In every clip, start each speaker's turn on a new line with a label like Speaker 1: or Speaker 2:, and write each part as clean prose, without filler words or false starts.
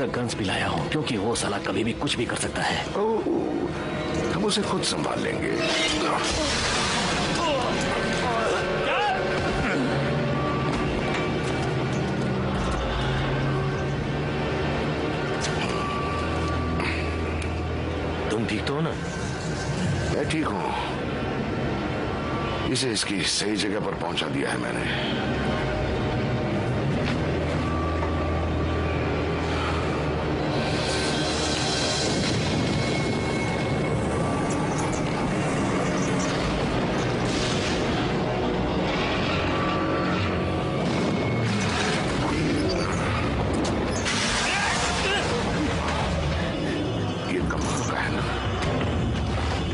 Speaker 1: Guns भी लाया हूँ क्योंकि वो साला कभी भी कुछ भी कर सकता है।
Speaker 2: हम उसे खुद संभाल लेंगे।
Speaker 1: तुम ठीक तो हो ना?
Speaker 2: मैं ठीक हूँ। इसे इसकी सही जगह पर पहुंचा दिया है मैंने।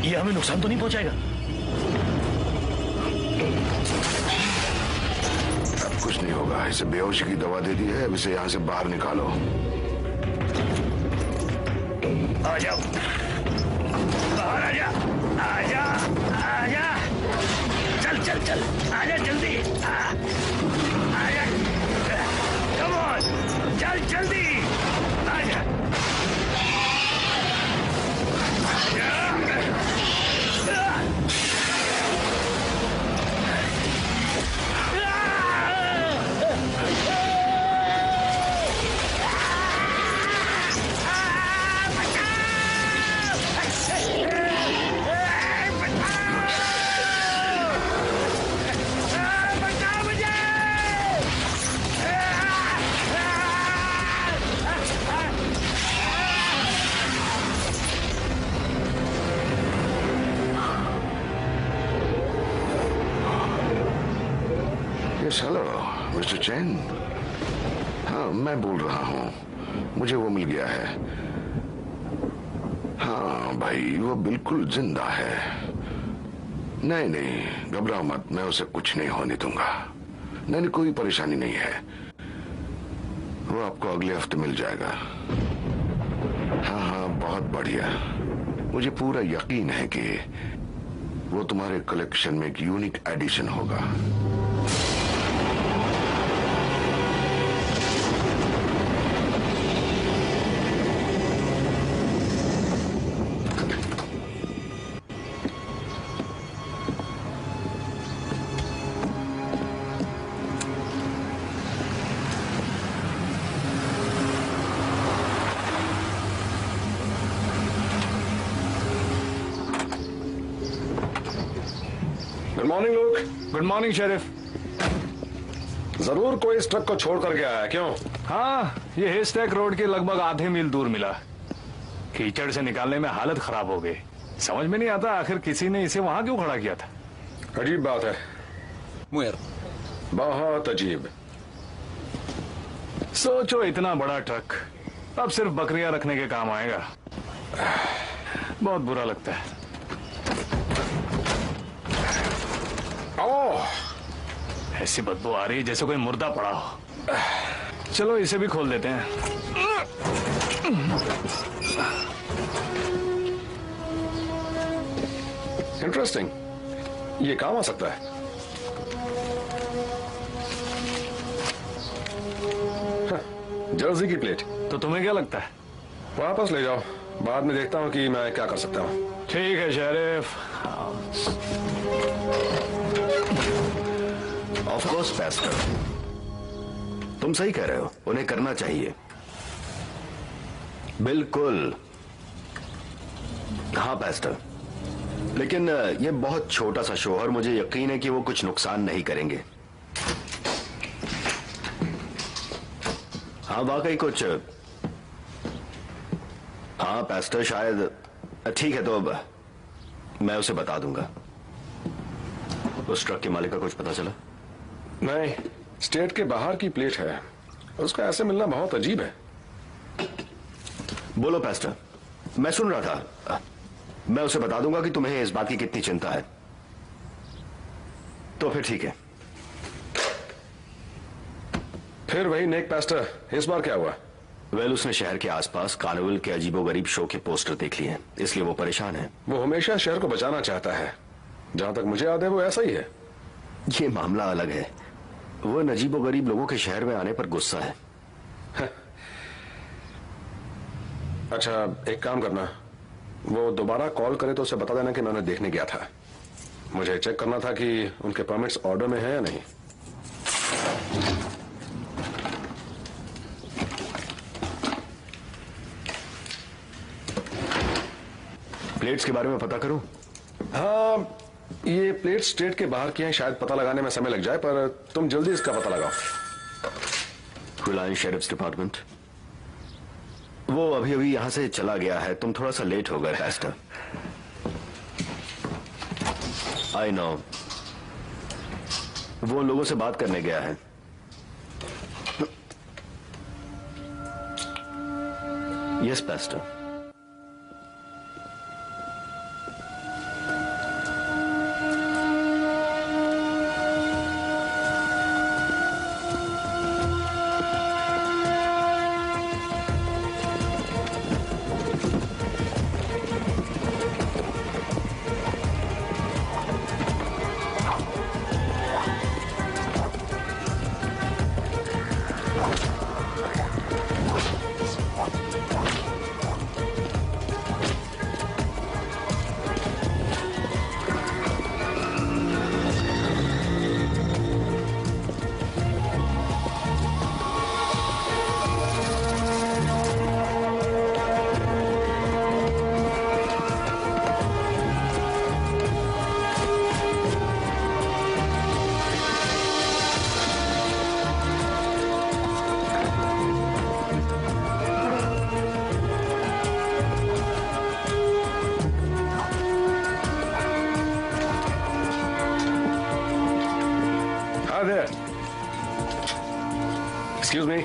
Speaker 1: ये हमें नुकसान तो नहीं पहुंचाएगा?
Speaker 2: अब कुछ नहीं होगा। इसे बेहोशी की दवा दे दी है। अब इसे यहां से बाहर निकालो।
Speaker 1: आ जाओ, बाहर आ जा, आ जा, आ जा। चल चल चल, आ जा जल्दी, आ जा। कम ऑन, चल जल्दी, आ जा।
Speaker 2: हेलो मिस्टर चैन। हाँ, मैं बोल रहा हूँ। मुझे वो मिल गया है। हाँ भाई, वो बिल्कुल जिंदा है। नहीं नहीं, घबराओ मत, मैं उसे कुछ नहीं होने दूंगा। नहीं, कोई परेशानी नहीं है। वो आपको अगले हफ्ते मिल जाएगा। हाँ हाँ, बहुत बढ़िया। मुझे पूरा यकीन है कि वो तुम्हारे कलेक्शन में एक यूनिक एडिशन होगा।
Speaker 3: Good morning look. Good morning sheriff. जरूर कोई इस ट्रक को छोड़ कर गया है, क्यों?
Speaker 4: हाँ, ये हेस्टैक रोड के लगभग आधे मील दूर मिला। कीचड़ से निकालने में हालत खराब हो गई। समझ में नहीं आता आखिर किसी ने इसे वहां क्यों खड़ा किया था।
Speaker 3: अजीब बात है,
Speaker 5: मुयर
Speaker 3: बहुत अजीब।
Speaker 4: सोचो, इतना बड़ा ट्रक अब सिर्फ बकरियां रखने के काम आएगा। बहुत बुरा लगता है।
Speaker 3: ओह,
Speaker 4: ऐसी बदबू आ रही है जैसे कोई मुर्दा पड़ा हो। चलो इसे भी खोल देते हैं।
Speaker 3: इंटरेस्टिंग, ये काम आ सकता है। जर्सी की प्लेट।
Speaker 4: तो तुम्हें क्या लगता है?
Speaker 3: वापस ले जाओ, बाद में देखता हूँ कि मैं क्या कर सकता हूँ।
Speaker 4: ठीक है शेरिफ।
Speaker 1: ऑफ कोर्स पेस्टर, तुम सही कह रहे हो, उन्हें करना चाहिए। बिल्कुल। हाँ पेस्टर, लेकिन ये बहुत छोटा सा शो है और मुझे यकीन है कि वो कुछ नुकसान नहीं करेंगे। हाँ वाकई कुछ। हाँ पेस्टर, शायद। ठीक है, तो अब मैं उसे बता दूंगा। उस ट्रक के मालिक का कुछ पता चला?
Speaker 3: नहीं, स्टेट के बाहर की प्लेट है। उसका ऐसे मिलना बहुत अजीब है।
Speaker 1: बोलो पेस्टर, मैं सुन रहा था। मैं उसे बता दूंगा कि तुम्हें इस बात की कितनी चिंता है। तो फिर ठीक है।
Speaker 3: फिर वही नेक पेस्टर, इस बार क्या हुआ?
Speaker 1: वेल, उसने शहर के आसपास कार्निवल के अजीबोगरीब शो के पोस्टर देख लिए हैं, इसलिए वो परेशान है।
Speaker 3: वो हमेशा शहर को बचाना चाहता है। जहां तक मुझे याद है वो ऐसा ही है।
Speaker 1: ये मामला अलग है। वो अजीबोगरीब लोगों के शहर में आने पर गुस्सा है।
Speaker 3: अच्छा, एक काम करना, वो दोबारा कॉल करे तो उसे बता देना कि मैं उन्हें देखने गया था। मुझे चेक करना था कि उनके परमिट्स ऑर्डर में है या नहीं।
Speaker 5: प्लेट्स के बारे में पता करूं?
Speaker 3: हाँ, ये प्लेट स्टेट के बाहर की हैं, शायद पता लगाने में समय लग जाए, पर तुम जल्दी इसका पता लगाओ।
Speaker 5: रिलायंस शेरिफ्स डिपार्टमेंट। वो अभी अभी यहां से चला गया है, तुम थोड़ा सा लेट हो गए पैस्टर। आई नो, वो लोगों से बात करने गया है। यस पैस्टर।
Speaker 3: Excuse me.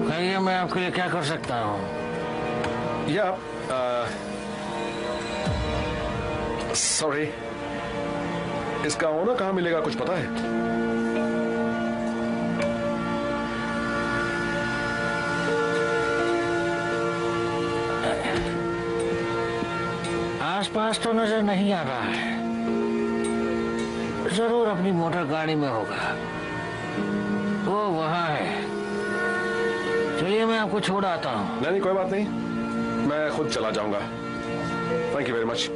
Speaker 1: कहिए, मैं आपके लिए क्या कर सकता हूँ?
Speaker 3: या सॉरी, इसका ओनर कहाँ मिलेगा, कुछ पता है?
Speaker 1: आसपास तो नजर नहीं आ रहा है, जरूर अपनी मोटर गाड़ी में होगा। वो वहां है। चलिए, मैं आपको छोड़ आता हूँ।
Speaker 3: नहीं, कोई बात नहीं, मैं खुद चला जाऊंगा। Thank you very much.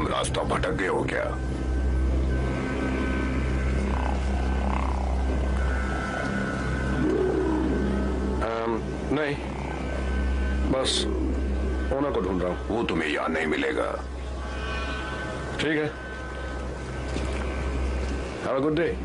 Speaker 2: रास्ता भटक गए हो क्या?
Speaker 3: नहीं, बस ओनर को ढूंढ रहा हूं।
Speaker 2: वो तुम्हें यहां नहीं मिलेगा।
Speaker 3: ठीक है, have a good day.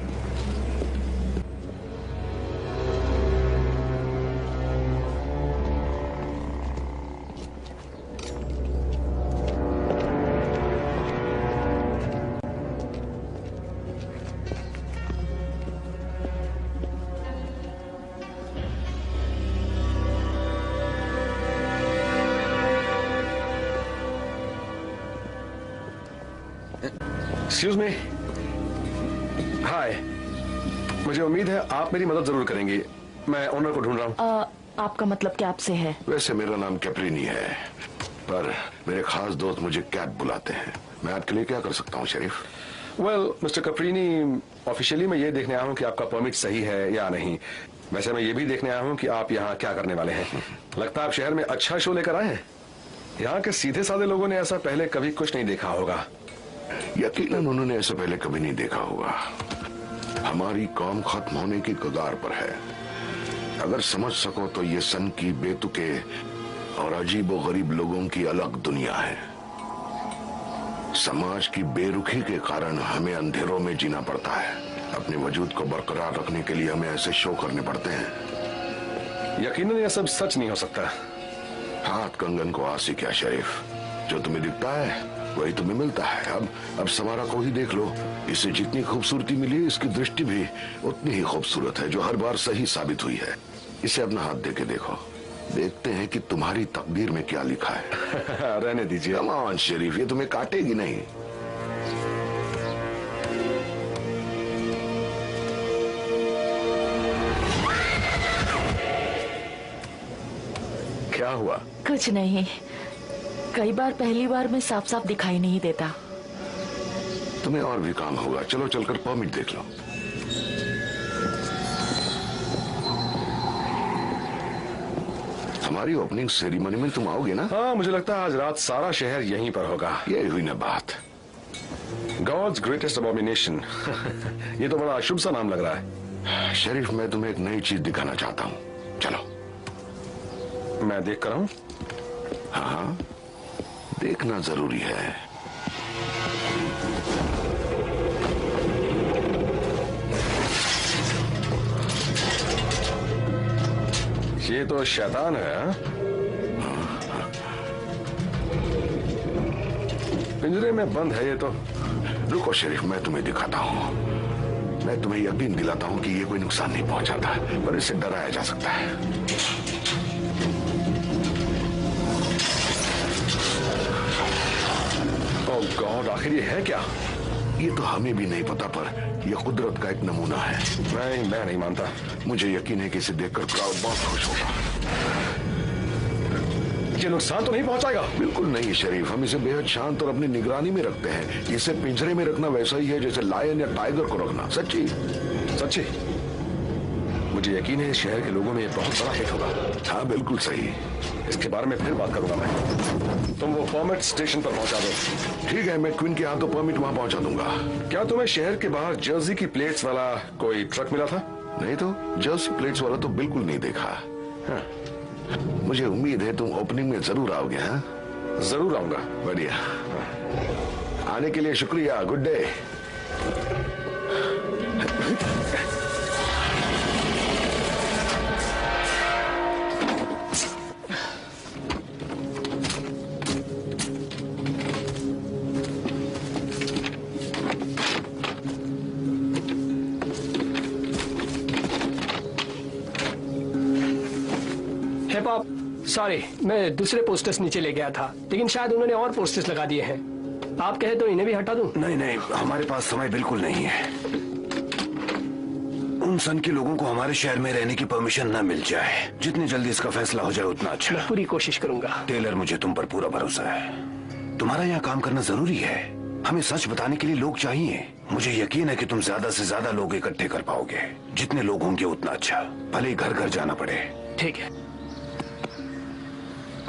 Speaker 3: Excuse me. Hi, मुझे उम्मीद है आप मेरी मदद जरूर करेंगी। मैं ओनर को ढूंढ रहा हूँ।
Speaker 6: आपका मतलब क्या आपसे है?
Speaker 2: वैसे मेरा नाम कैप्रिनी है, पर मेरे खास दोस्त मुझे कैप बुलाते हैं। मैं आपके लिए क्या कर सकता हूँ शरीफ?
Speaker 3: वेल मिस्टर कैप्रिनी, ऑफिशियली मैं ये देखने आया हूँ कि आपका परमिट सही है या नहीं। वैसे मैं ये भी देखने आया हूँ कि आप यहाँ क्या करने वाले हैं। लगता है आप शहर में अच्छा शो लेकर आए हैं। यहाँ के सीधे साधे लोगों ने ऐसा पहले कभी कुछ नहीं देखा होगा।
Speaker 2: यकीनन उन्होंने ऐसा पहले कभी नहीं देखा होगा। हमारी कौम खत्म होने की कगार पर है। अगर समझ सको तो ये सन की बेतुके और अजीब व गरीब लोगों की अलग दुनिया है। समाज की बेरुखी के कारण हमें अंधेरों में जीना पड़ता है। अपने वजूद को बरकरार रखने के लिए हमें ऐसे शो करने पड़ते हैं।
Speaker 3: यकीनन यह सब सच नहीं हो सकता।
Speaker 2: हाथ कंगन को आसी क्या शरीफ, जो तुम्हें दिखता है वही तुम्हें मिलता है। अब समारा को ही देख लो, इसे जितनी खूबसूरती मिली इसकी दृष्टि भी उतनी ही खूबसूरत है, जो हर बार सही साबित हुई है। इसे अपना हाथ दे के देखो, देखते हैं कि तुम्हारी तकदीर में क्या लिखा है।
Speaker 3: रहने दीजिए।
Speaker 2: कम ऑन शरीफ, ये तुम्हें काटेगी नहीं।
Speaker 3: क्या हुआ?
Speaker 6: कुछ नहीं, कई बार पहली बार में साफ साफ दिखाई नहीं देता।
Speaker 2: तुम्हें और भी काम होगा, चलो चलकर परमिट देख लो। हमारी ओपनिंग सेरेमनी में तुम आओगे ना?
Speaker 3: हाँ, मुझे लगता है आज रात सारा शहर यहीं पर होगा।
Speaker 2: ये हुई ना बात।
Speaker 3: God's greatest abomination. ये तो बड़ा अशुभ सा नाम लग रहा है।
Speaker 2: शरीफ, मैं तुम्हें एक नई चीज दिखाना चाहता हूँ, चलो।
Speaker 3: मैं देख कर आऊं?
Speaker 2: हाँ, देखना जरूरी है।
Speaker 3: ये तो शैतान है। पिंजरे में बंद है ये तो।
Speaker 2: रुको शरीफ, मैं तुम्हें दिखाता हूँ। मैं तुम्हें यकीन दिलाता हूँ कि ये कोई नुकसान नहीं पहुंचाता, पर इसे डराया जा सकता है।
Speaker 3: ओह गॉड, आखिर ये है क्या?
Speaker 2: ये तो हमें भी नहीं पता, पर यह कुदरत का एक नमूना है।
Speaker 3: मैं नहीं मानता।
Speaker 2: मुझे यकीन है कि इसे देखकर क्राउड बहुत खुश होगा।
Speaker 3: ये नुकसान तो नहीं पहुंचाएगा?
Speaker 2: बिल्कुल नहीं शरीफ, हम इसे बेहद शांत और अपनी निगरानी में रखते हैं। इसे पिंजरे में रखना वैसा ही है जैसे लायन या टाइगर को रखना। सच्ची
Speaker 3: सच्ची? मुझे यकीन है इस शहर के लोगों में ये बहुत बड़ा हिट होगा।
Speaker 2: हाँ बिल्कुल सही।
Speaker 3: इसके बारे में फिर बात करूंगा मैं। तुम वो परमिट स्टेशन पर पहुंचा दो।
Speaker 2: ठीक है, मैं क्वीन के हाथों परमिट वहां पहुंचा दूंगा।
Speaker 3: क्या तुम्हें शहर के बाहर जर्सी की प्लेट्स वाला कोई ट्रक मिला था?
Speaker 2: नहीं तो, जर्सी प्लेट्स वाला तो बिल्कुल नहीं देखा।
Speaker 3: हाँ।
Speaker 2: मुझे उम्मीद है तुम ओपनिंग में जरूर आओगे। हाँ
Speaker 3: जरूर आऊंगा।
Speaker 2: बढ़िया, आने के लिए शुक्रिया। Good day.
Speaker 7: Hip hop, sorry, मैं दूसरे पोस्टर्स नीचे ले गया था, लेकिन शायद उन्होंने और पोस्टर्स लगा दिए हैं। आप कहे तो इन्हें भी हटा दूं?
Speaker 5: नहीं नहीं, हमारे पास समय बिल्कुल नहीं है। उन सन के लोगों को हमारे शहर में रहने की परमिशन न मिल जाए। जितनी जल्दी इसका फैसला हो जाए उतना अच्छा।
Speaker 7: मैं पूरी कोशिश करूंगा।
Speaker 5: टेलर, मुझे तुम पर पूरा भरोसा है। तुम्हारा यहाँ काम करना जरूरी है। हमें सच बताने के लिए लोग चाहिए। मुझे यकीन है कि तुम ज्यादा से ज्यादा लोग इकट्ठे कर पाओगे। जितने लोग होंगे उतना अच्छा, भले ही घर घर जाना पड़े।
Speaker 7: ठीक है।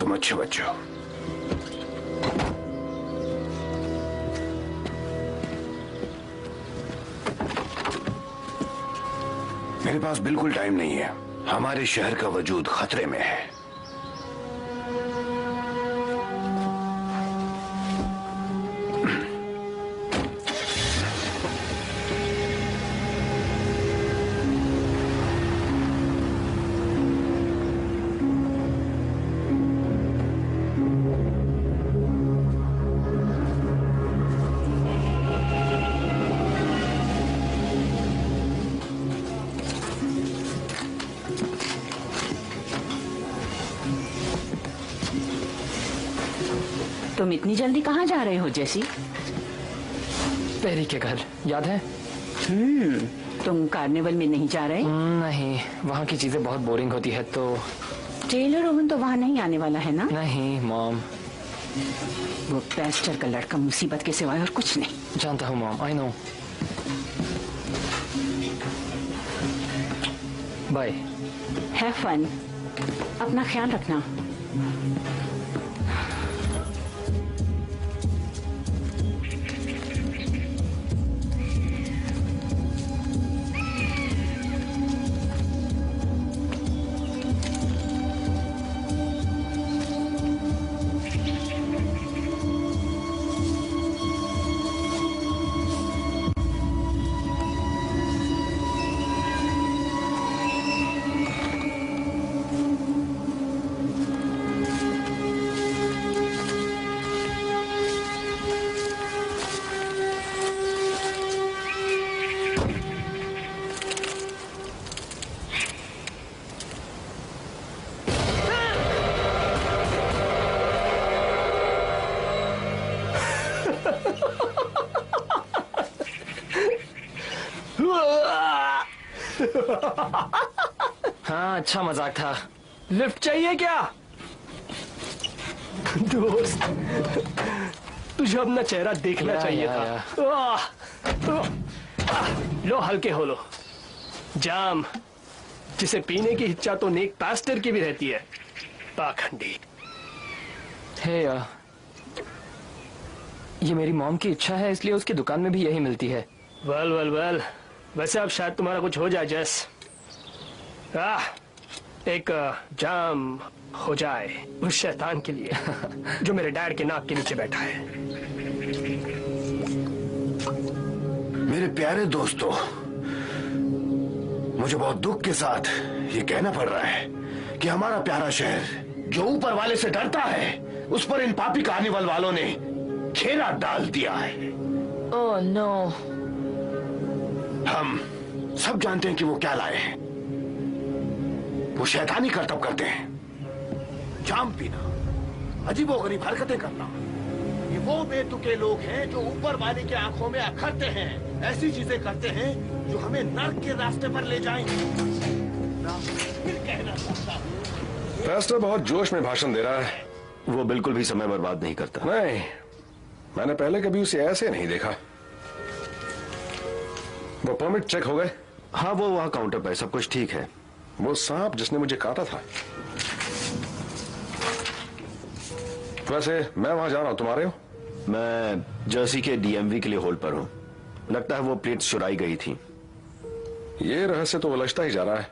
Speaker 5: तुम अच्छे बच्चे हो। मेरे पास बिल्कुल टाइम नहीं है। हमारे शहर का वजूद खतरे में है।
Speaker 8: तुम इतनी जल्दी कहाँ जा रहे हो जेसी?
Speaker 7: पेरी के घर, याद है?
Speaker 8: तुम कार्निवल में नहीं जा रहे?
Speaker 7: नहीं, वहाँ की चीजें बहुत बोरिंग होती है। तो
Speaker 8: टेलर ओवन तो वहाँ नहीं आने वाला है ना?
Speaker 7: नहीं मॉम।
Speaker 8: वो पेस्टर का लड़का मुसीबत के सिवाय और कुछ नहीं।
Speaker 7: जानता हूँ mom, I know. Bye.
Speaker 8: Have fun. अपना ख्याल रखना।
Speaker 7: हाँ, अच्छा मजाक था। लिफ्ट चाहिए क्या? दोस्त, तुझे अपना चेहरा देखना चाहिए था। लो, हल्के हो लो। जाम जिसे पीने की इच्छा तो नेक पास्टर की भी रहती है। पाखंडी।
Speaker 9: हे ये मेरी मॉम की इच्छा है, इसलिए उसकी दुकान में भी यही मिलती है।
Speaker 7: वेल वेल वेल, वैसे अब शायद तुम्हारा कुछ हो जाए जैस। एक जाम हो जाए उस शैतान के लिए जो मेरे डैड के नाक के नीचे बैठा है।
Speaker 5: मेरे प्यारे दोस्तों, मुझे बहुत दुख के साथ ये कहना पड़ रहा है कि हमारा प्यारा शहर जो ऊपर वाले से डरता है, उस पर इन पापी कार्निवल वालों ने घेरा डाल दिया है।
Speaker 6: Oh no.
Speaker 5: हम सब जानते हैं कि वो क्या लाए हैं। वो शैतानी करतब करते हैं, जाम पीना, अजीबोगरीब हरकतें करना। ये वो बेतुके लोग हैं जो ऊपर वाले की आंखों में अखरते हैं, ऐसी चीजें करते हैं जो हमें नर्क के रास्ते पर ले जाएंगे। फिर कहना चाहता हूं,
Speaker 3: पास्टर बहुत जोश में भाषण दे रहा है।
Speaker 5: वो बिल्कुल भी समय बर्बाद नहीं करता।
Speaker 3: नहीं, मैंने पहले कभी उसे ऐसे नहीं देखा। वो परमिट चेक हो गए?
Speaker 5: हाँ, वो वहां काउंटर पर, सब कुछ ठीक है।
Speaker 3: वो सांप जिसने मुझे काटा था, वैसे मैं वहां जा रहा हूं, तुम आ रहे हो?
Speaker 5: मैं जर्सी के डीएमवी के लिए होल्ड पर हूं। लगता है वो प्लेट्स चुराई गई थी।
Speaker 3: ये रहस्य तो उलझता ही जा रहा है।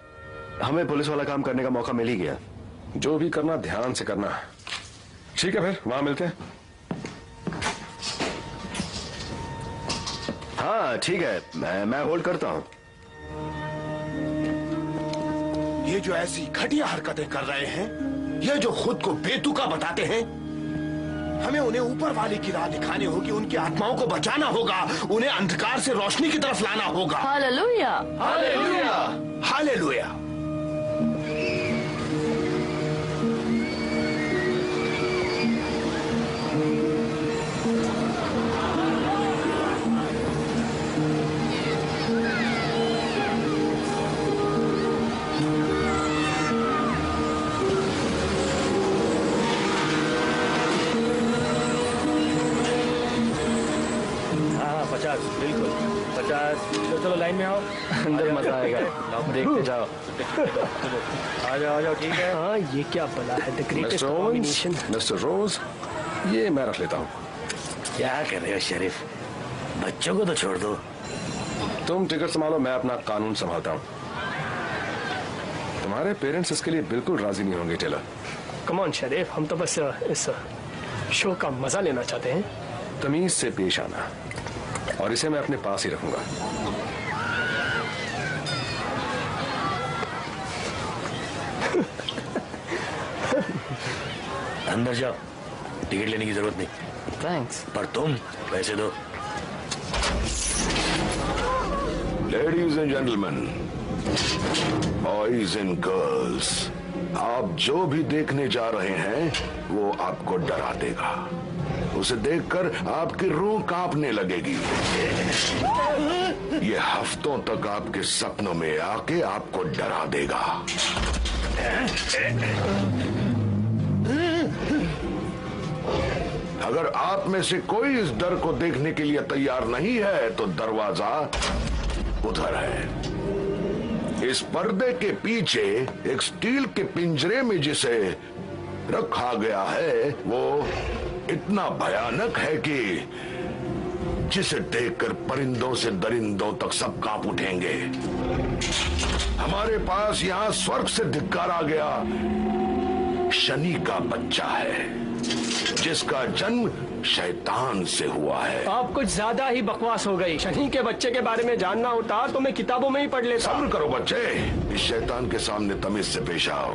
Speaker 5: हमें पुलिस वाला काम करने का मौका मिल ही गया।
Speaker 3: जो भी करना ध्यान से करना। ठीक है, फिर वहां मिलते हैं।
Speaker 5: हाँ ठीक है, मैं होल्ड करता हूं। ये जो ऐसी घटिया हरकतें कर रहे हैं, ये जो खुद को बेतुका बताते हैं, हमें उन्हें ऊपर वाले की राह दिखानी होगी, उनकी आत्माओं को बचाना होगा, उन्हें अंधकार से रोशनी की तरफ लाना होगा।
Speaker 6: Hallelujah,
Speaker 5: hallelujah, hallelujah.
Speaker 7: बिल्कुल 50। चलो लाइन में आओ,
Speaker 9: अंदर मजा आएगा, देखते जाओ।
Speaker 7: आ जाओ, ठीक है। हाँ, ये क्या बला है? The greatest combination.
Speaker 3: मिस्टर रोज, ये मैं रख लेता हूँ।
Speaker 1: क्या कर रहे हो शरीफ? बच्चों को तो छोड़ दो।
Speaker 3: तुम टिकट संभालो, मैं अपना कानून संभालता हूँ। तुम्हारे पेरेंट्स इसके लिए बिल्कुल राजी नहीं होंगे टेलर।
Speaker 7: कम ऑन शरीफ, हम तो बस इस शो का मजा लेना चाहते हैं।
Speaker 3: तमीज से पेश आना, और इसे मैं अपने पास ही रखूंगा।
Speaker 1: अंदर जाओ, टिकट लेने की जरूरत नहीं।
Speaker 9: थैंक्स।
Speaker 1: पर तुम पैसे दो।
Speaker 2: Ladies and gentleman, boys and girls, आप जो भी देखने जा रहे हैं वो आपको डरा देगा। उसे देखकर आपकी रूह कांपने लगेगी। ये हफ्तों तक आपके सपनों में आके आपको डरा देगा। अगर आप में से कोई इस डर को देखने के लिए तैयार नहीं है तो दरवाजा उधर है। इस पर्दे के पीछे एक स्टील के पिंजरे में जिसे रखा गया है वो इतना भयानक है कि जिसे देखकर परिंदों से दरिंदों तक सब कांप उठेंगे। हमारे पास यहाँ स्वर्ग से धिक्कारा गया शनि का बच्चा है, जिसका जन्म शैतान से हुआ है।
Speaker 7: आप कुछ ज्यादा ही बकवास हो गई। शनि के बच्चे के बारे में जानना होता तो मैं किताबों में ही पढ़ लेता।
Speaker 2: सब्र करो बच्चे, इस शैतान के सामने तमीज से पेश आओ।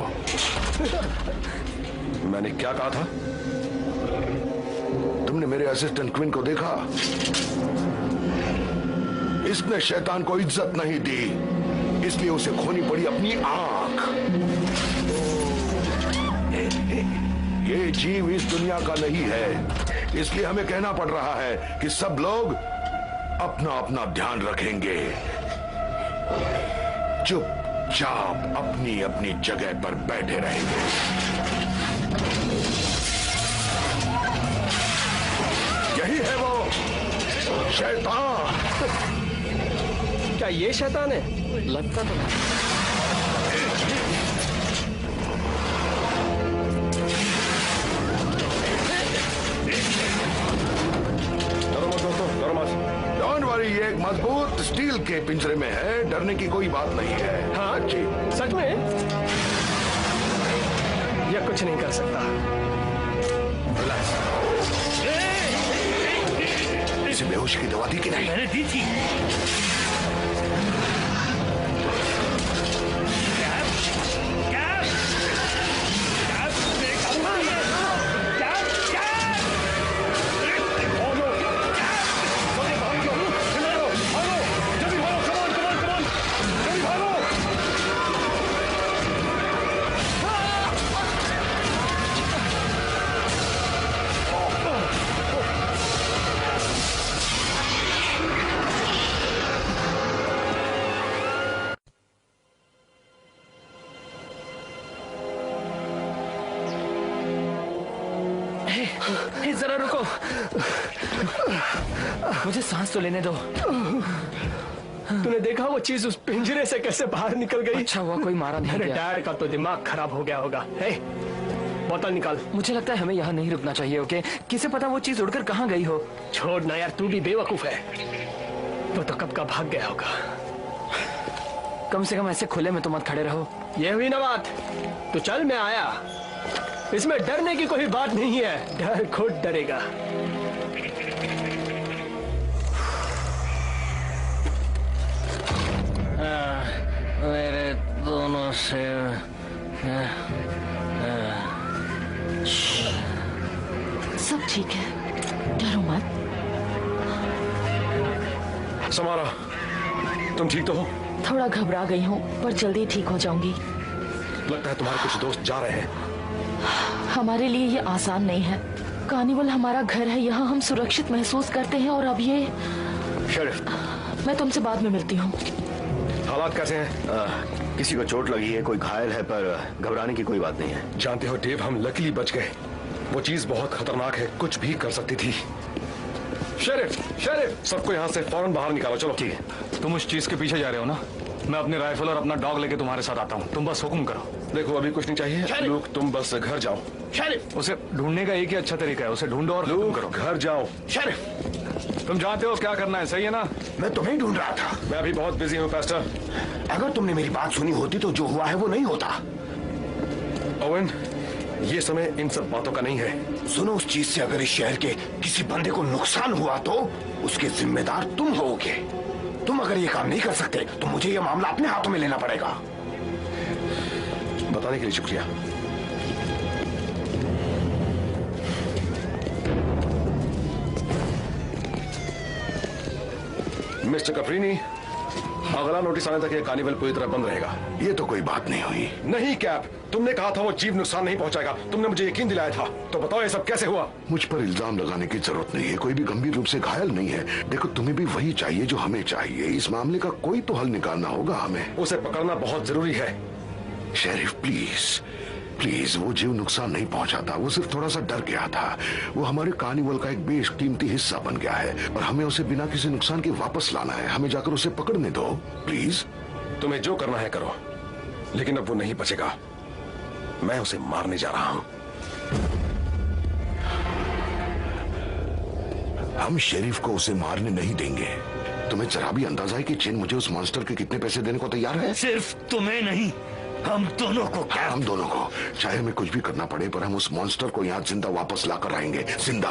Speaker 3: मैंने क्या कहा था?
Speaker 2: तुमने मेरे असिस्टेंट क्वीन को देखा? इसने शैतान को इज्जत नहीं दी, इसलिए उसे खोनी पड़ी अपनी आंख। ये जीव इस दुनिया का नहीं है, इसलिए हमें कहना पड़ रहा है कि सब लोग अपना अपना ध्यान रखेंगे, चुपचाप अपनी अपनी जगह पर बैठे रहेंगे। यही है वो शैतान।
Speaker 7: क्या ये शैतान है?
Speaker 9: लगता तो नहीं।
Speaker 2: डोंट वरी, ये एक मजबूत स्टील के पिंजरे में है, डरने की कोई बात नहीं है।
Speaker 7: हाँ
Speaker 2: जी,
Speaker 7: सच में यह कुछ नहीं कर सकता।
Speaker 2: इसे बेहोशी की दवा दी कि नहीं?
Speaker 1: मैंने दी थी।
Speaker 9: जरा रुको, मुझे सांस तो लेने दो।
Speaker 7: तूने देखा वो चीज उस पिंजरे से कैसे बाहर निकल गई?
Speaker 9: अच्छा हुआ कोई मारा नहीं
Speaker 7: मेरे
Speaker 9: गया।
Speaker 7: डैड का तो दिमाग खराब हो गया होगा। हे, बोतल निकाल।
Speaker 9: मुझे लगता है हमें यहाँ नहीं रुकना चाहिए। ओके, किसे पता वो चीज उड़कर कहाँ गई हो।
Speaker 7: छोड़ ना यार, तू भी बेवकूफ है। वो तो कब का भाग गया होगा।
Speaker 9: कम से कम ऐसे खुले में तो मत खड़े रहो।
Speaker 7: ये हुई ना बात। तो चल, मैं आया। इसमें डरने की कोई बात नहीं है, डर खुद डरेगा।
Speaker 9: मेरे दोनों से
Speaker 6: सब ठीक है, डरो मत।
Speaker 3: समारा, तुम ठीक तो हो?
Speaker 6: थोड़ा घबरा गई हूँ पर जल्दी ठीक हो जाऊंगी।
Speaker 3: लगता है तुम्हारे कुछ दोस्त जा रहे हैं।
Speaker 6: हमारे लिए ये आसान नहीं है। कार्निवल हमारा घर है, यहाँ हम सुरक्षित महसूस करते हैं और अब ये।
Speaker 3: शेरिफ,
Speaker 6: मैं तुमसे बाद में मिलती हूँ।
Speaker 3: हालात कैसे हैं?
Speaker 5: किसी को चोट लगी है, कोई घायल है, पर घबराने की कोई बात नहीं है।
Speaker 3: जानते हो डेव, हम लकीली बच गए। वो चीज बहुत खतरनाक है, कुछ भी कर सकती थी। शेरिफ, शेरिफ, सबको यहाँ से फौरन बाहर निकालो। चलो।
Speaker 5: ठीक है।
Speaker 4: तुम उस चीज के पीछे जा रहे हो ना? मैं अपनी राइफल और अपना डॉग लेके तुम्हारे साथ आता हूँ। तुम बस हुक्म करो।
Speaker 3: देखो, अभी कुछ नहीं चाहिए लूक, तुम बस घर जाओ।
Speaker 1: शेरिफ,
Speaker 4: उसे ढूंढने का एक ही अच्छा तरीका है, उसे ढूंढो और खत्म
Speaker 3: लूक,
Speaker 4: करो।
Speaker 3: घर जाओ।
Speaker 1: शेरिफ,
Speaker 4: तुम जानते हो क्या करना है, सही है ना?
Speaker 5: मैं तुम्हें ढूंढ रहा था।
Speaker 3: मैं अभी बहुत बिजी हूँ पेस्टर।
Speaker 5: अगर तुमने मेरी बात सुनी होती तो जो हुआ है वो नहीं होता।
Speaker 3: ओवन, ये समय इन सब बातों का नहीं है।
Speaker 5: सुनो, उस चीज से अगर इस शहर के किसी बंदे को नुकसान हुआ तो उसके जिम्मेदार तुम होगे। तुम अगर ये काम नहीं कर सकते तो मुझे ये मामला अपने हाथों में लेना पड़ेगा।
Speaker 3: बताने के लिए शुक्रिया। मिस्टर कफरीनी, अगला नोटिस आने तक ये कार्निवल पूरी तरह बंद रहेगा।
Speaker 2: ये तो कोई बात नहीं हुई।
Speaker 3: नहीं कैप, तुमने कहा था वो जीव नुकसान नहीं पहुंचाएगा। तुमने मुझे यकीन दिलाया था। तो बताओ ये सब कैसे हुआ?
Speaker 2: मुझ पर इल्जाम लगाने की जरूरत नहीं है। कोई भी गंभीर रूप से घायल नहीं है। देखो, तुम्हें भी वही चाहिए जो हमें चाहिए। इस मामले का कोई तो हल निकालना होगा हमें।
Speaker 3: उसे पकड़ना बहुत जरूरी है।
Speaker 2: शेरिफ, प्लीज प्लीज, वो जीव नुकसान नहीं पहुंचाता। वो सिर्फ थोड़ा सा डर गया था। वो हमारे कार्निवल का एक बेशकीमती हिस्सा बन गया है और हमें उसे बिना किसी नुकसान के वापस लाना है। हमें जाकर उसे पकड़ने दो प्लीज।
Speaker 3: तुम्हें जो करना है करो, लेकिन अब वो नहीं बचेगा। मैं उसे मारने जा रहा हूं।
Speaker 2: हम शेरिफ को उसे मारने नहीं देंगे। तुम्हें जरा भी अंदाजा है कि चेन मुझे उस मॉन्स्टर के कितने पैसे देने को तैयार है?
Speaker 1: सिर्फ तुम्हें नहीं, हम दोनों को। क्या?
Speaker 2: हम दोनों को, चाहे हमें कुछ भी करना पड़े, पर हम उस मॉन्स्टर को यहाँ जिंदा वापस लाकर आएंगे। जिंदा।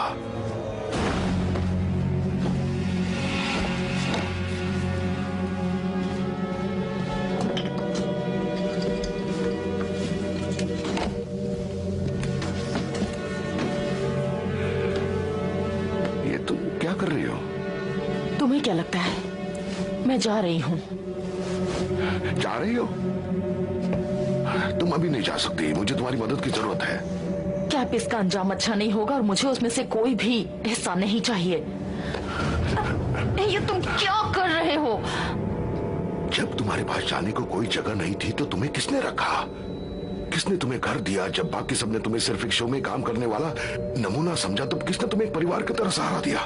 Speaker 2: ये तुम क्या कर रही हो?
Speaker 6: तुम्हें क्या लगता है मैं जा रही हूँ?
Speaker 2: जा रही हो? तुम अभी नहीं जा सकती। मुझे तुम्हारी मदद की जरूरत है।
Speaker 6: कैप इसका अंजाम अच्छा नहीं होगा और मुझे उसमें से कोई भी हिस्सा नहीं चाहिए। ये तुम क्या कर रहे हो?
Speaker 2: जब तुम्हारे पास जाने को कोई जगह नहीं थी तो तुम्हें किसने रखा? किसने तुम्हें घर दिया? जब बाकी सबने तुम्हें सिर्फ एक शो में काम करने वाला नमूना समझा तो किसने तुम्हें एक परिवार की तरह सहारा दिया?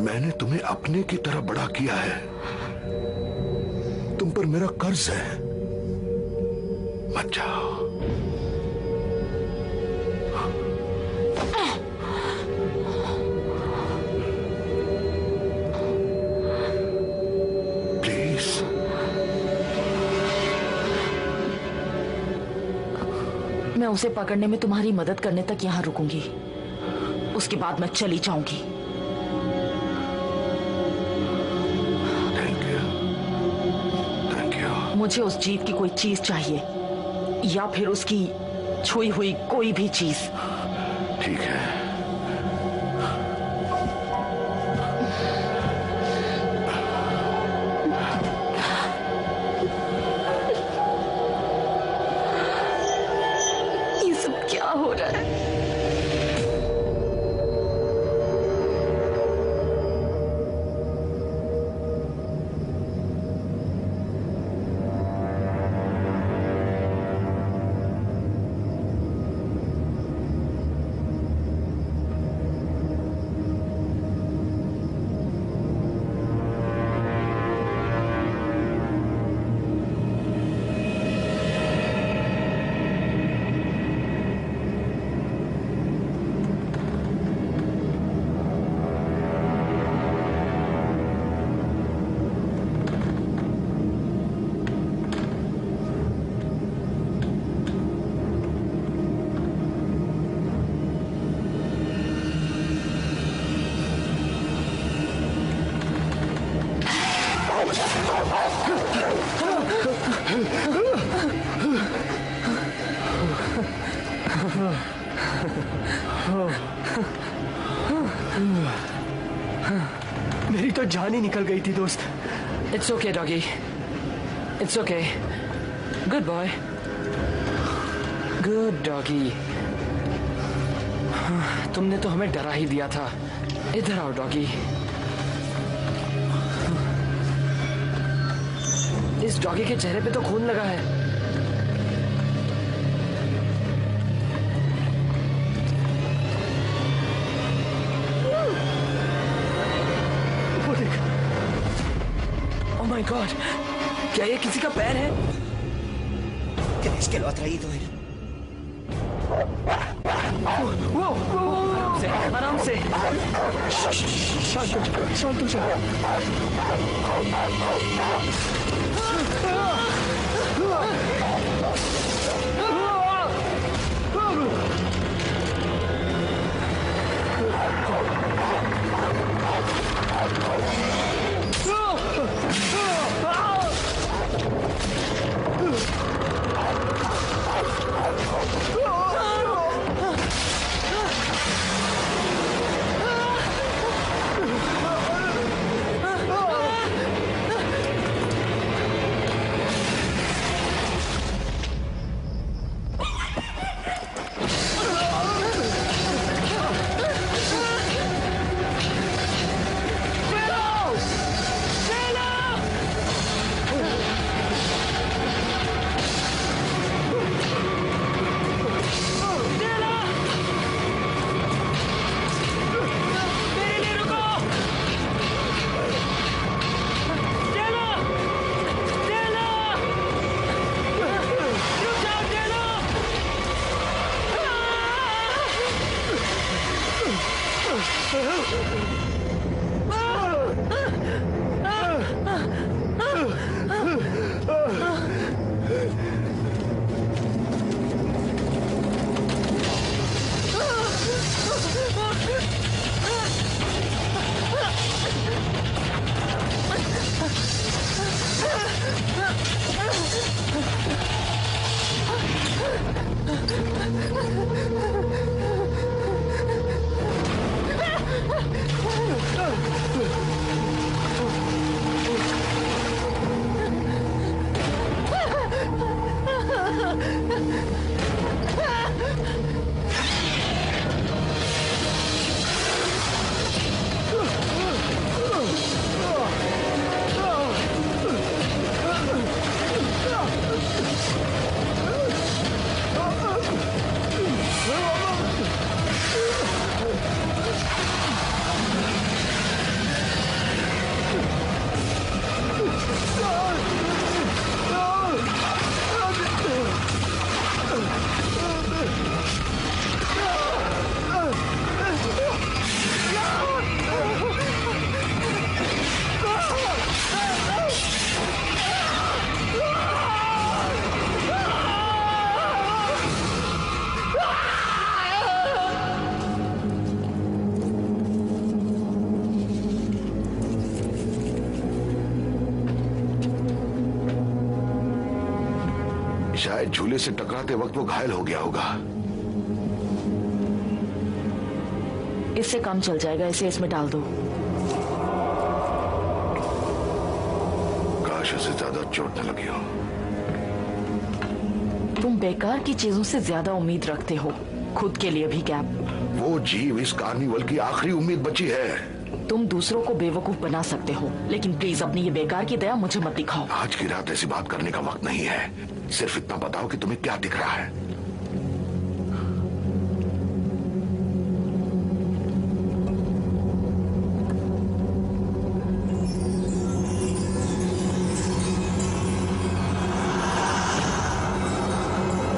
Speaker 2: मैंने तुम्हें अपने की तरह बड़ा किया है। तुम पर मेरा कर्ज है। मत जाओ।
Speaker 6: मैं उसे पकड़ने में तुम्हारी मदद करने तक यहाँ रुकूंगी, उसके बाद मैं चली जाऊंगी।
Speaker 2: Thank you.
Speaker 6: मुझे उस जीत की कोई चीज चाहिए या फिर उसकी छुई हुई कोई भी चीज।
Speaker 2: ठीक है।
Speaker 6: क्या हो रहा है?
Speaker 7: मेरी तो जान ही निकल गई थी दोस्त।
Speaker 9: It's okay doggy, it's okay. Good boy, good doggy. तुमने तो हमें डरा ही दिया था। इधर आओ डॉगी। इस डॉगी के चेहरे पे तो खून लगा है। ओह माय गॉड, क्या ये किसी का पैर है?
Speaker 10: ¿Crees que lo ha traído él?
Speaker 9: वो आराम से।
Speaker 7: शांत हो जाओ।
Speaker 2: शायद झूले से टकराते वक्त वो घायल हो गया होगा।
Speaker 6: इससे काम चल जाएगा, इसे इसमें डाल दो।
Speaker 2: काश उसे ज्यादा चोट न लगी हो।
Speaker 6: तुम बेकार की चीजों से ज्यादा उम्मीद रखते हो, खुद के लिए भी कैप।
Speaker 2: वो जीव इस कार्निवल की आखिरी उम्मीद बची है।
Speaker 6: तुम दूसरों को बेवकूफ बना सकते हो, लेकिन प्लीज अपनी ये बेकार की दया मुझे मत दिखाओ।
Speaker 2: आज की रात ऐसी बात करने का वक्त नहीं है। सिर्फ इतना बताओ कि तुम्हें क्या दिख रहा है।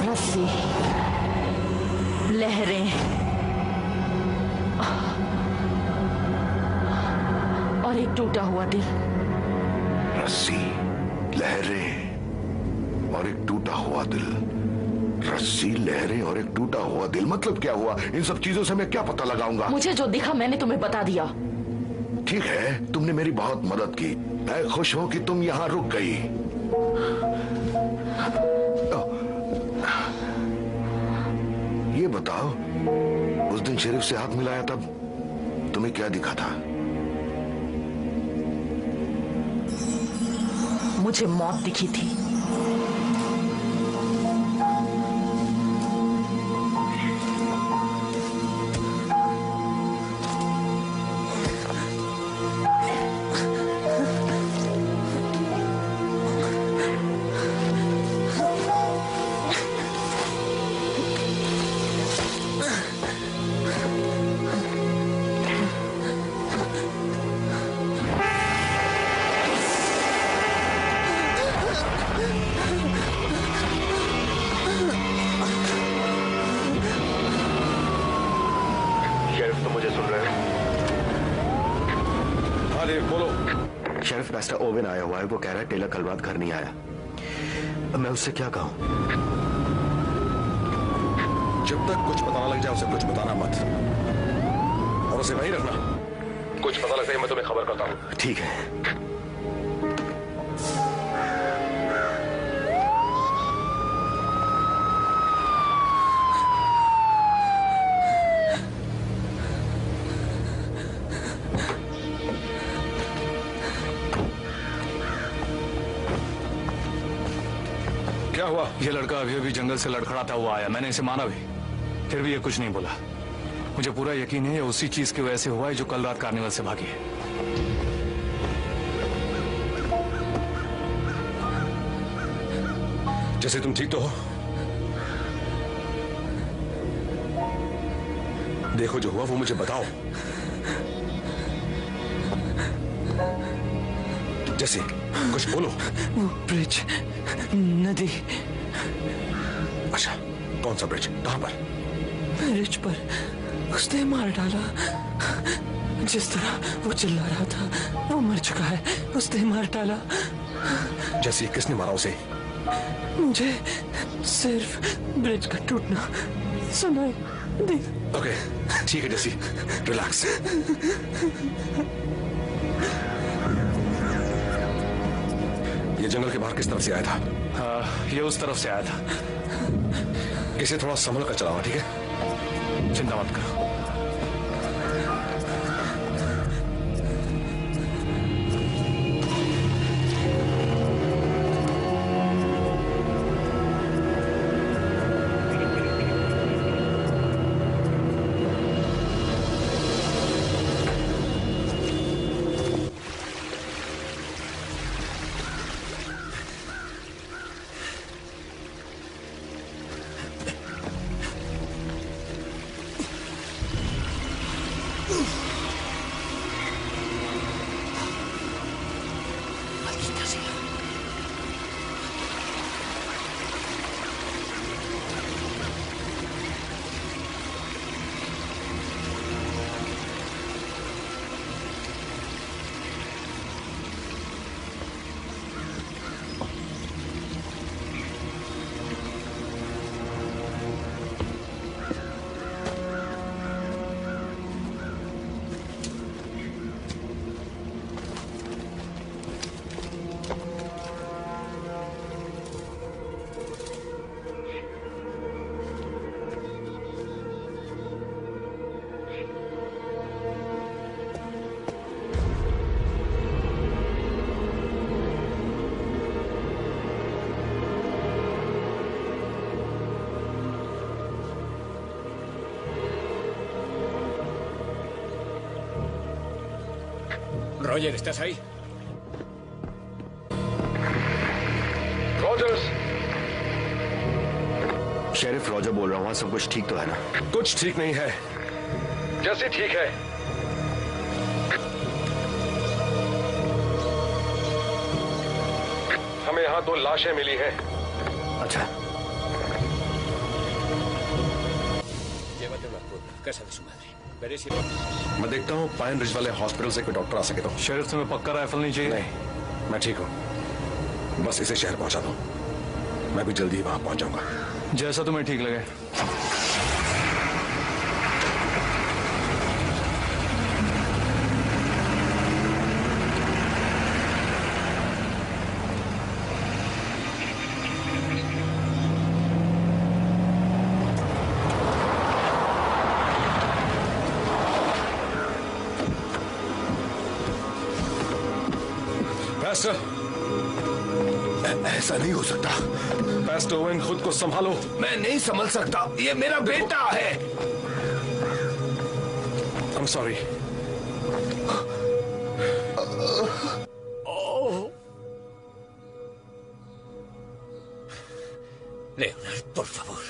Speaker 6: रस्सी, लहरें और एक टूटा हुआ दिल।
Speaker 2: रस्सी, लहरें और एक टूटा हुआ दिल। रस्सी, लहरें और एक टूटा हुआ दिल, मतलब क्या हुआ? इन सब चीजों से मैं क्या पता लगाऊंगा?
Speaker 6: मुझे जो दिखा मैंने तुम्हें बता दिया।
Speaker 2: ठीक है, तुमने मेरी बहुत मदद की। मैं खुश हूं कि तुम यहां रुक गई। ये बताओ, उस दिन शेरिफ से हाथ मिलाया तब तुम्हें क्या दिखा था?
Speaker 6: मुझे मौत दिखी थी।
Speaker 11: शेरिफ मास्टर ओवेन आया हुआ है। वो कह रहा है टेलर कल रात घर नहीं आया। मैं उससे क्या कहूं?
Speaker 3: जब तक कुछ पता ना लग जाए उसे कुछ बताना मत, और उसे वहीं रखना। कुछ पता लगता है मैं तुम्हें खबर करता हूं।
Speaker 11: ठीक है।
Speaker 3: क्या हुआ?
Speaker 4: ये लड़का अभी अभी जंगल से लड़खड़ाता हुआ आया। मैंने इसे माना भी, फिर भी ये कुछ नहीं बोला। मुझे पूरा यकीन है ये उसी चीज की वजह से हुआ है जो कल रात कार्निवल से भागी है।
Speaker 3: जैसे तुम ठीक तो हो? देखो जो हुआ वो मुझे बताओ। जैसे कुछ बोलो।
Speaker 9: वो ब्रिज, नदी।
Speaker 3: अच्छा, कौन सा ब्रिज? कहां पर?
Speaker 9: ब्रिज पर उसने मार डाला। जिस तरह वो चिल्ला रहा था, वो मर चुका है। उसने मार डाला।
Speaker 3: जैसे किसने मारा उसे?
Speaker 9: मुझे सिर्फ ब्रिज का टूटना सुनाई दी।
Speaker 3: ओके, ठीक है जैसी, रिलैक्स। ये जंगल के बाहर किस तरफ से आया था?
Speaker 4: ये उस तरफ से आया था।
Speaker 3: इसे थोड़ा संभल कर चलाओ, ठीक है?
Speaker 4: चिंता मत करो।
Speaker 12: Roger, ¿estás ahí?
Speaker 3: Rogers.
Speaker 11: Sheriff Roger बोल रहा हूँ, सब कुछ ठीक तो है ना?
Speaker 3: कुछ ठीक नहीं है। जैसे ठीक है। हमें यहाँ 2 लाशें मिली हैं।
Speaker 11: अच्छा।
Speaker 12: Llévatelo a pueblo, casa de su madre. Veré si...
Speaker 3: मैं देखता हूँ पाइन रिज वाले हॉस्पिटल से कोई डॉक्टर आ सके तो।
Speaker 4: शेरिफ तुम्हें पक्का राइफल नहीं चाहिए?
Speaker 3: नहीं, मैं ठीक हूँ। बस इसे शहर पहुंचा दो, मैं भी जल्दी ही वहां पहुंच जाऊंगा।
Speaker 4: जैसा तुम्हें ठीक लगे।
Speaker 5: ऐसा नहीं हो सकता।
Speaker 3: पैस्टर ओवेन, खुद को संभालो।
Speaker 5: मैं नहीं संभल सकता, ये मेरा बेटा है।
Speaker 3: I'm sorry.
Speaker 12: Leonard, por favor.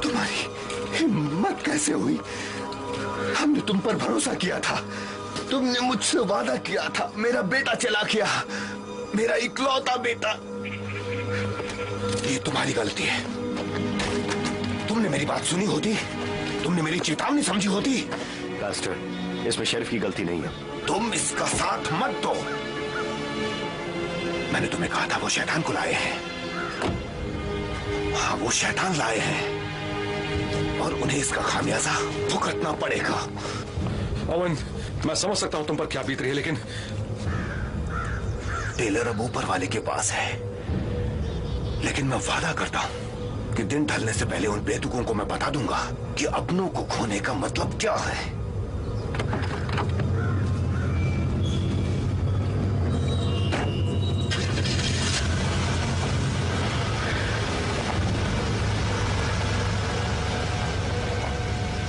Speaker 5: तुम्हारी हिम्मत कैसे हुई? हमने तुम पर भरोसा किया था, तुमने मुझसे वादा किया था, मेरा बेटा चला गया, मेरा इकलौता बेटा। ये तुम्हारी गलती है। तुमने मेरी बात सुनी होती, तुमने मेरी चेतावनी समझी होती।
Speaker 11: पास्टर, इसमें शेरिफ की गलती नहीं है।
Speaker 5: तुम इसका साथ मत दो। मैंने तुम्हें कहा था वो शैतान को लाए हैं। हाँ, वो शैतान लाए हैं और उन्हें इसका खामियाजा भुगतना पड़ेगा।
Speaker 3: ओवन, मैं समझ सकता हूं तुम पर क्या बीत रही है, लेकिन
Speaker 5: टेलर अब ऊपर वाले के पास है। लेकिन मैं वादा करता हूं कि दिन ढलने से पहले उन बेतुकों को मैं बता दूंगा कि अपनों को खोने का मतलब क्या है।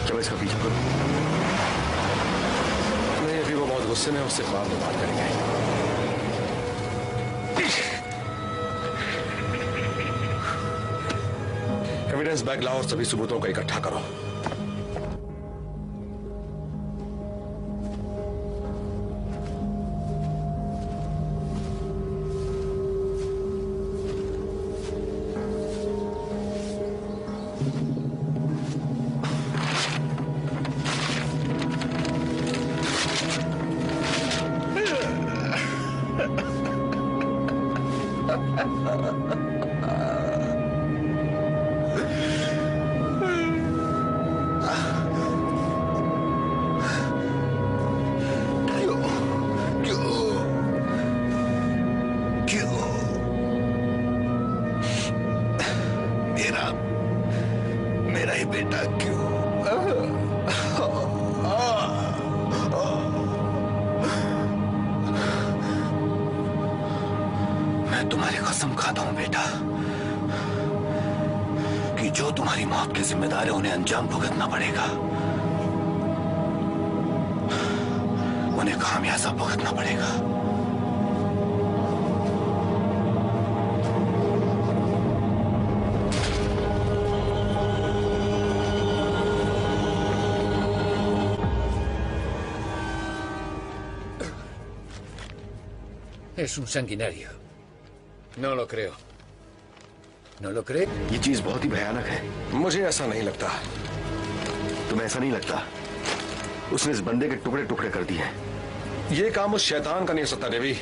Speaker 11: क्या इसका पीछा करूं?
Speaker 3: नहीं, अभी वो बहुत गुस्से में, उससे बाद में बात करेंगे। एविडेंस बैग लाओ और सभी सबूतों को इकट्ठा करो।
Speaker 5: मेरा ही बेटा क्यों? मैं तुम्हारी कसम खाता हूं बेटा कि जो तुम्हारी मौत के जिम्मेदार है उन्हें अंजाम भुगतना पड़ेगा, उन्हें खामियाजा भुगतना पड़ेगा।
Speaker 12: Es un sanguinario. No lo creo. ¿No lo cree?
Speaker 11: ये चीज बहुत ही भयानक है।
Speaker 3: मुझे ऐसा नहीं लगता।
Speaker 11: तुम्हें ऐसा नहीं लगता? उसने इस बंदे के टुकड़े टुकड़े कर दिए हैं।
Speaker 3: ये काम उस शैतान का नहीं हो सकता देवी।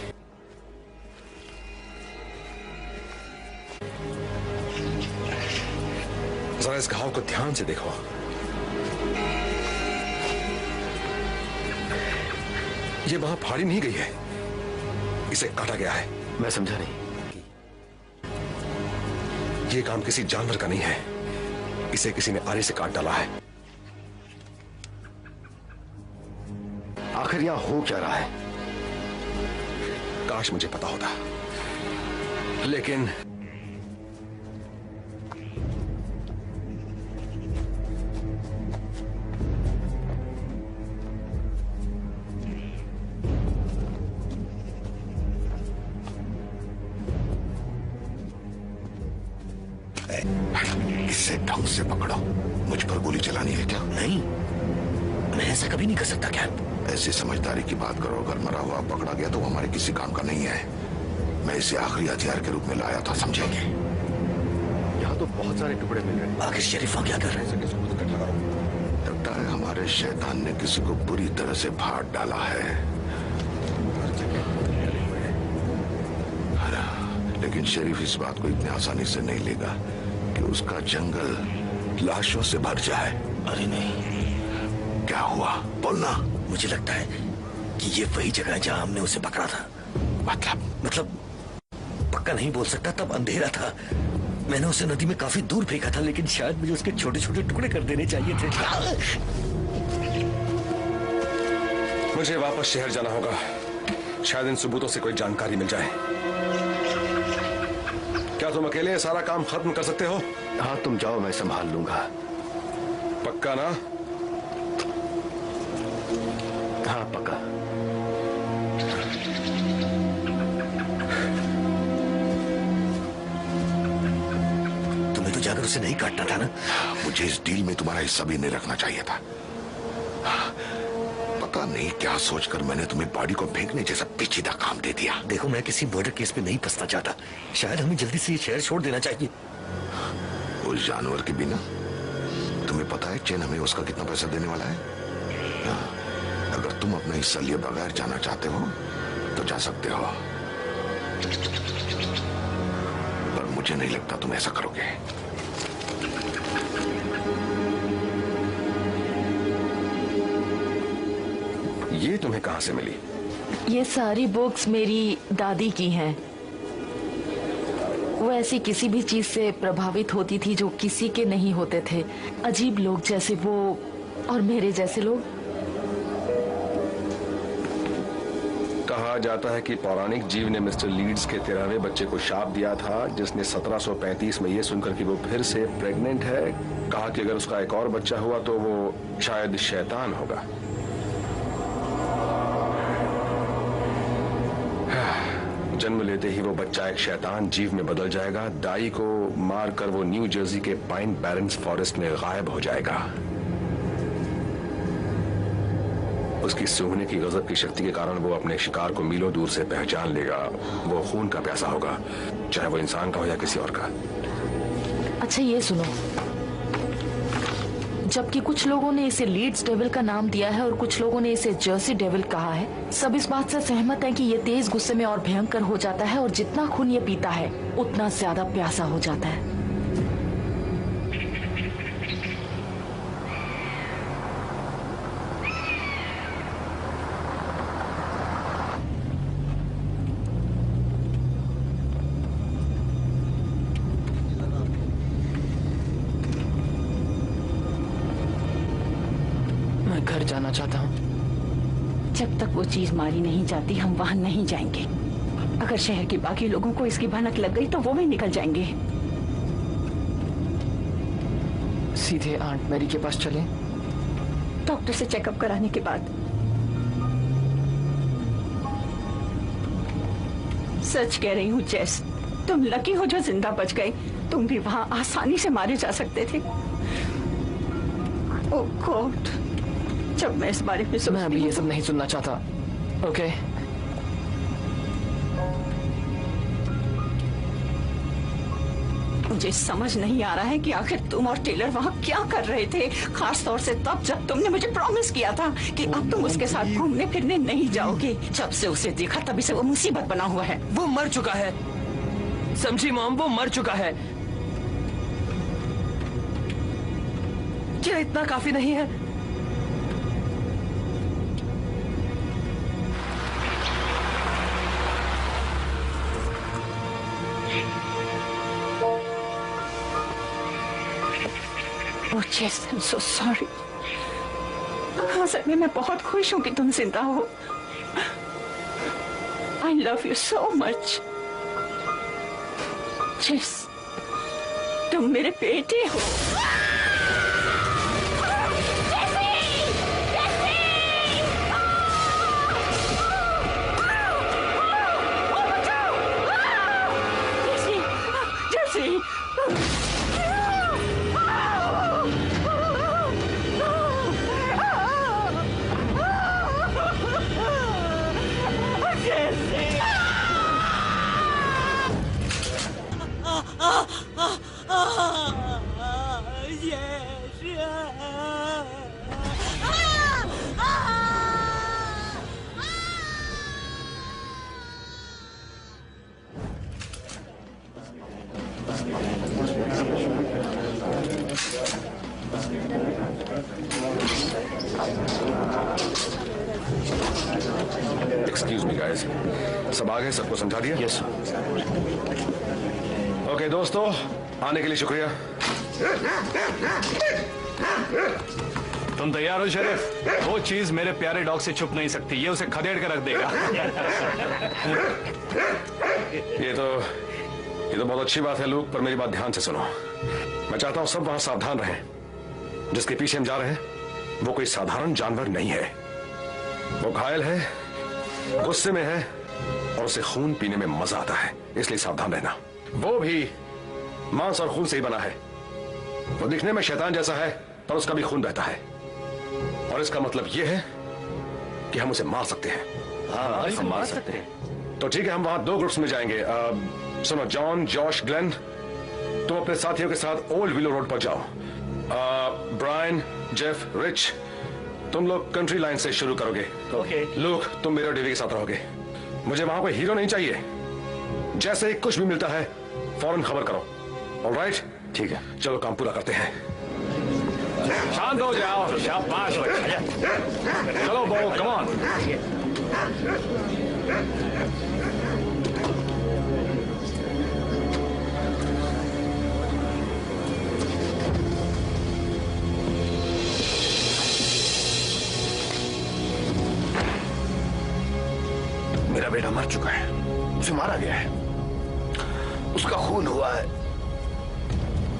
Speaker 3: जरा इस घाव को ध्यान से देखो। ये वहां फाड़ी नहीं गई है, इसे काटा गया है।
Speaker 11: मैं समझा नहीं।
Speaker 3: ये काम किसी जानवर का नहीं है, इसे किसी ने आरे से काट डाला है।
Speaker 11: आखिर यहां हो क्या रहा है?
Speaker 3: काश मुझे पता होता, लेकिन
Speaker 10: है।
Speaker 2: इसे ढंग से पकड़ो। मुझ पर गोली चलानी है क्या?
Speaker 1: नहीं, मैं ऐसा कभी नहीं कर सकता कैप।
Speaker 2: ऐसी समझदारी की बात करो। अगर मरा हुआ पकड़ा गया तो वो हमारे किसी काम का नहीं है। मैं इसे आखिरी हथियार के रूप में लाया था, समझेंगे?
Speaker 11: यहाँ तो बहुत सारे टुकड़े मिल रहे हैं।
Speaker 1: आखिर शरीफा क्या कर रहे हैं?
Speaker 2: लगता है हमारे शैतान ने किसी को बुरी तरह से फाड़ डाला है। लेकिन शरीफ इस बात को इतनी आसानी से नहीं लेगा कि उसका जंगल लाशों से भर जाए।
Speaker 1: अरे नहीं।
Speaker 2: क्या हुआ? बोलना।
Speaker 1: मुझे लगता है कि ये वही जगह है जहां हमने उसे पकड़ा था। मतलब पक्का नहीं बोल सकता, तब अंधेरा था। मैंने उसे नदी में काफी दूर फेंका था, लेकिन शायद मुझे उसके छोटे छोटे टुकड़े कर देने चाहिए थे।
Speaker 3: मुझे वापस शहर जाना होगा। शायद इन सबूतों से कोई जानकारी मिल जाए। क्या तुम अकेले सारा काम खत्म कर सकते हो?
Speaker 11: हाँ, तुम जाओ, मैं संभाल लूंगा।
Speaker 3: पक्का ना?
Speaker 11: हाँ, पक्का।
Speaker 1: तुम्हें तो जाकर उसे नहीं काटना था ना?
Speaker 2: मुझे इस डील में तुम्हारा हिस्सा भी नहीं रखना चाहिए था। पता नहीं क्या सोचकर मैंने तुम्हें बॉडी को फेंकने जैसा पेचीदा काम दे दिया।
Speaker 1: देखो, मैं किसी मर्डर केस में नहीं फंसना चाहता। शायद हमें जल्दी से ये शहर छोड़ देना चाहिए।
Speaker 2: उस जानवर के बिना तुम्हें पता है चैन हमें उसका कितना पैसा देने वाला है? अगर तुम अपना हिस्सा लिए बगैर जाना चाहते हो तो जा सकते हो, पर मुझे नहीं लगता तुम ऐसा करोगे।
Speaker 3: ये तुम्हें कहां से मिली?
Speaker 6: ये सारी बुक्स मेरी दादी की हैं। वो ऐसी किसी भी चीज से प्रभावित होती थी जो किसी के नहीं होते थे। अजीब लोग जैसे वो और मेरे जैसे लोग।
Speaker 3: कहा जाता है कि पौराणिक जीव ने मिस्टर लीड्स के 13वें बच्चे को शाप दिया था, जिसने 1735 में ये सुनकर कि वो फिर से प्रेग्नेंट है, कहा कि अगर उसका एक और बच्चा हुआ तो वो शायद शैतान होगा। जन्म लेते ही वो बच्चा एक शैतान जीव में बदल जाएगा। दाई को मारकर वो न्यू जर्सी के पाइन बैरन्स फॉरेस्ट में गायब हो जाएगा। उसकी सूंघने की गजब की शक्ति के कारण वो अपने शिकार को मीलों दूर से पहचान लेगा। वो खून का प्यासा होगा, चाहे वो इंसान का हो या किसी और का।
Speaker 6: अच्छा, ये सुनो, जबकि कुछ लोगों ने इसे लीड्स डेविल का नाम दिया है और कुछ लोगों ने इसे जर्सी डेविल कहा है, सब इस बात से सहमत हैं कि ये तेज गुस्से में और भयंकर हो जाता है और जितना खून ये पीता है उतना ज्यादा प्यासा हो जाता है।
Speaker 9: मैं घर जाना चाहता हूँ।
Speaker 8: जब तक वो चीज मारी नहीं जाती हम वहां नहीं जाएंगे। अगर शहर के बाकी लोगों को इसकी भनक लग गई तो वो भी निकल जाएंगे।
Speaker 9: सीधे आंट मैरी के पास चलें?
Speaker 8: डॉक्टर से चेकअप कराने के बाद। सच कह रही हूँ जेस, तुम लकी हो जो जिंदा बच गए। तुम भी वहां आसानी से मारे जा सकते थे। ओह गॉड, जब मैं इस बारे में सोचती
Speaker 9: मैं अभी ये सब नहीं सुनना चाहता। ओके?
Speaker 8: मुझे समझ नहीं आ रहा है कि आखिर तुम और टेलर वहाँ क्या कर रहे थे, खास तौर से तब जब तुमने मुझे प्रॉमिस किया था कि अब तुम उसके साथ घूमने फिरने नहीं जाओगे। जब से उसे देखा तभी से वो मुसीबत बना हुआ है।
Speaker 9: वो मर चुका है, समझी मॉम, वो मर चुका है। क्या इतना काफी नहीं है?
Speaker 8: Oh, Jess, I'm so sorry. असल में मैं बहुत खुश हूँ कि तुम जिंदा हो। I love you so much. Jess, तुम मेरे बेटे हो। Jesse!
Speaker 3: एक्सक्यूज मी गाइस, सब आ गए? सबको समझा दिया?
Speaker 11: यस।
Speaker 3: ओके दोस्तों, आने के लिए शुक्रिया।
Speaker 4: तुम तैयार हो शरीफ? वो चीज मेरे प्यारे डॉग से छुप नहीं सकती, ये उसे खदेड़ के रख देगा।
Speaker 3: ये तो बहुत अच्छी बात है लूक, पर मेरी बात ध्यान से सुनो। मैं चाहता हूं सब वहां सावधान रहें। जिसके पीछे हम जा रहे हैं वो कोई साधारण जानवर नहीं है। वो घायल है, गुस्से में है और उसे खून पीने में मजा आता है, इसलिए सावधान रहना। वो भी मांस और खून से ही बना है। वो दिखने में शैतान जैसा है पर उसका भी खून बहता है, और इसका मतलब यह है कि हम उसे मार सकते हैं।
Speaker 11: हाँ, हम मार सकते हैं।
Speaker 3: तो ठीक है, हम वहां 2 ग्रुप्स में जाएंगे। सुनो, जॉन, जॉश, ग्लेन, तुम अपने साथियों के साथ ओल्ड विलो रोड पर जाओ। ब्रायन, जेफ, रिच, तुम लोग कंट्री लाइन से शुरू करोगे।
Speaker 11: ओके।
Speaker 3: लूक, तुम मेरे डीवी के साथ रहोगे। मुझे वहां कोई हीरो नहीं चाहिए। जैसे ही कुछ भी मिलता है फौरन खबर करो। ऑलराइट?
Speaker 11: ठीक है,
Speaker 3: चलो काम पूरा करते हैं।
Speaker 4: शांत हो जाओ, शाबाश बच्चे। चलो बो, कम ऑन।
Speaker 5: मेरा बेटा मर चुका है, उसे मारा गया है, उसका खून हुआ है,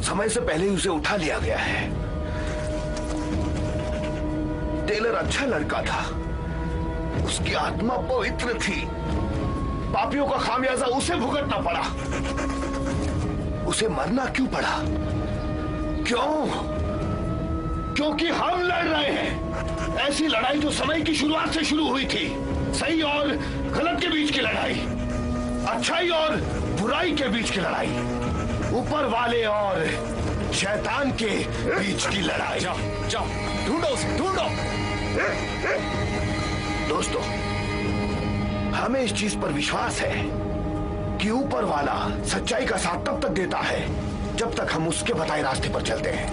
Speaker 5: समय से पहले ही उसे उठा लिया गया है। टेलर अच्छा लड़का था, उसकी आत्मा पवित्र थी। पापियों का खामियाजा उसे भुगतना पड़ा। उसे मरना क्यों पड़ा? क्यों? क्योंकि हम लड़ रहे हैं ऐसी लड़ाई जो समय की शुरुआत से शुरू हुई थी। सही और गलत के बीच की लड़ाई, अच्छाई और बुराई के बीच की लड़ाई, ऊपर वाले और शैतान के बीच की लड़ाई।
Speaker 4: जाओ जाओ, ढूंढो उसे, ढूंढो।
Speaker 5: दोस्तों, हमें इस चीज पर विश्वास है कि ऊपर वाला सच्चाई का साथ तब तक देता है जब तक हम उसके बताए रास्ते पर चलते हैं,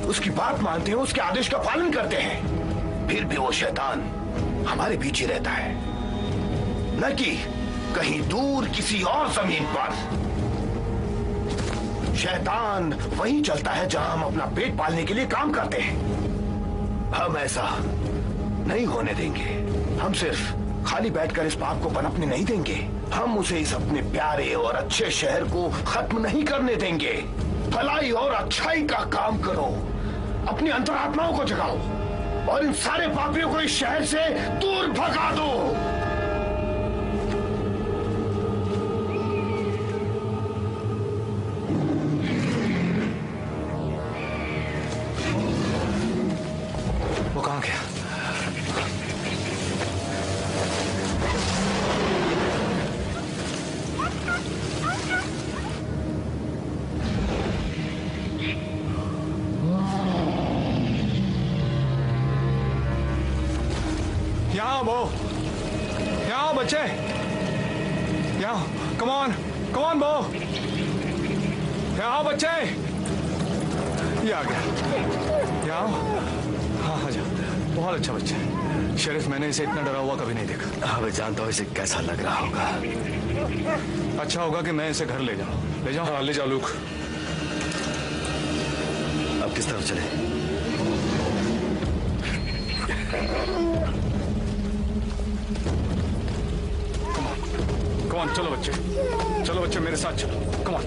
Speaker 5: उसकी बात मानते हैं, उसके आदेश का पालन करते हैं। फिर भी वो शैतान हमारे बीच ही रहता है, न कि कहीं दूर किसी और जमीन पर। शैतान वहीं चलता है जहां हम अपना पेट पालने के लिए काम करते हैं। हम ऐसा नहीं होने देंगे। हम सिर्फ खाली बैठकर इस पाप को पनपने नहीं देंगे। हम उसे इस अपने प्यारे और अच्छे शहर को खत्म नहीं करने देंगे। भलाई और अच्छाई का काम करो, अपनी अंतरात्माओं को जगाओ और इन सारे पापियों को इस शहर से दूर भगा दो।
Speaker 4: वो कहां गया? यहाँ बो, यहाँ बच्चे, यहाँ, कम ऑन बो, यहाँ बच्चे, ये आ गया, यहाँ, हाँ हाँ जा, बहुत अच्छा बच्चा है। शेरिफ, मैंने इसे इतना डरा हुआ कभी नहीं देखा।
Speaker 11: हाँ, मैं जानता हूँ इसे कैसा लग रहा होगा।
Speaker 4: अच्छा होगा कि मैं इसे घर ले जाऊँ। ले जाओ?
Speaker 3: हाँ, ले जाओ लूक।
Speaker 11: अब किस तरफ चले?
Speaker 4: कम ऑन, चलो बच्चे मेरे साथ चलो। Come on.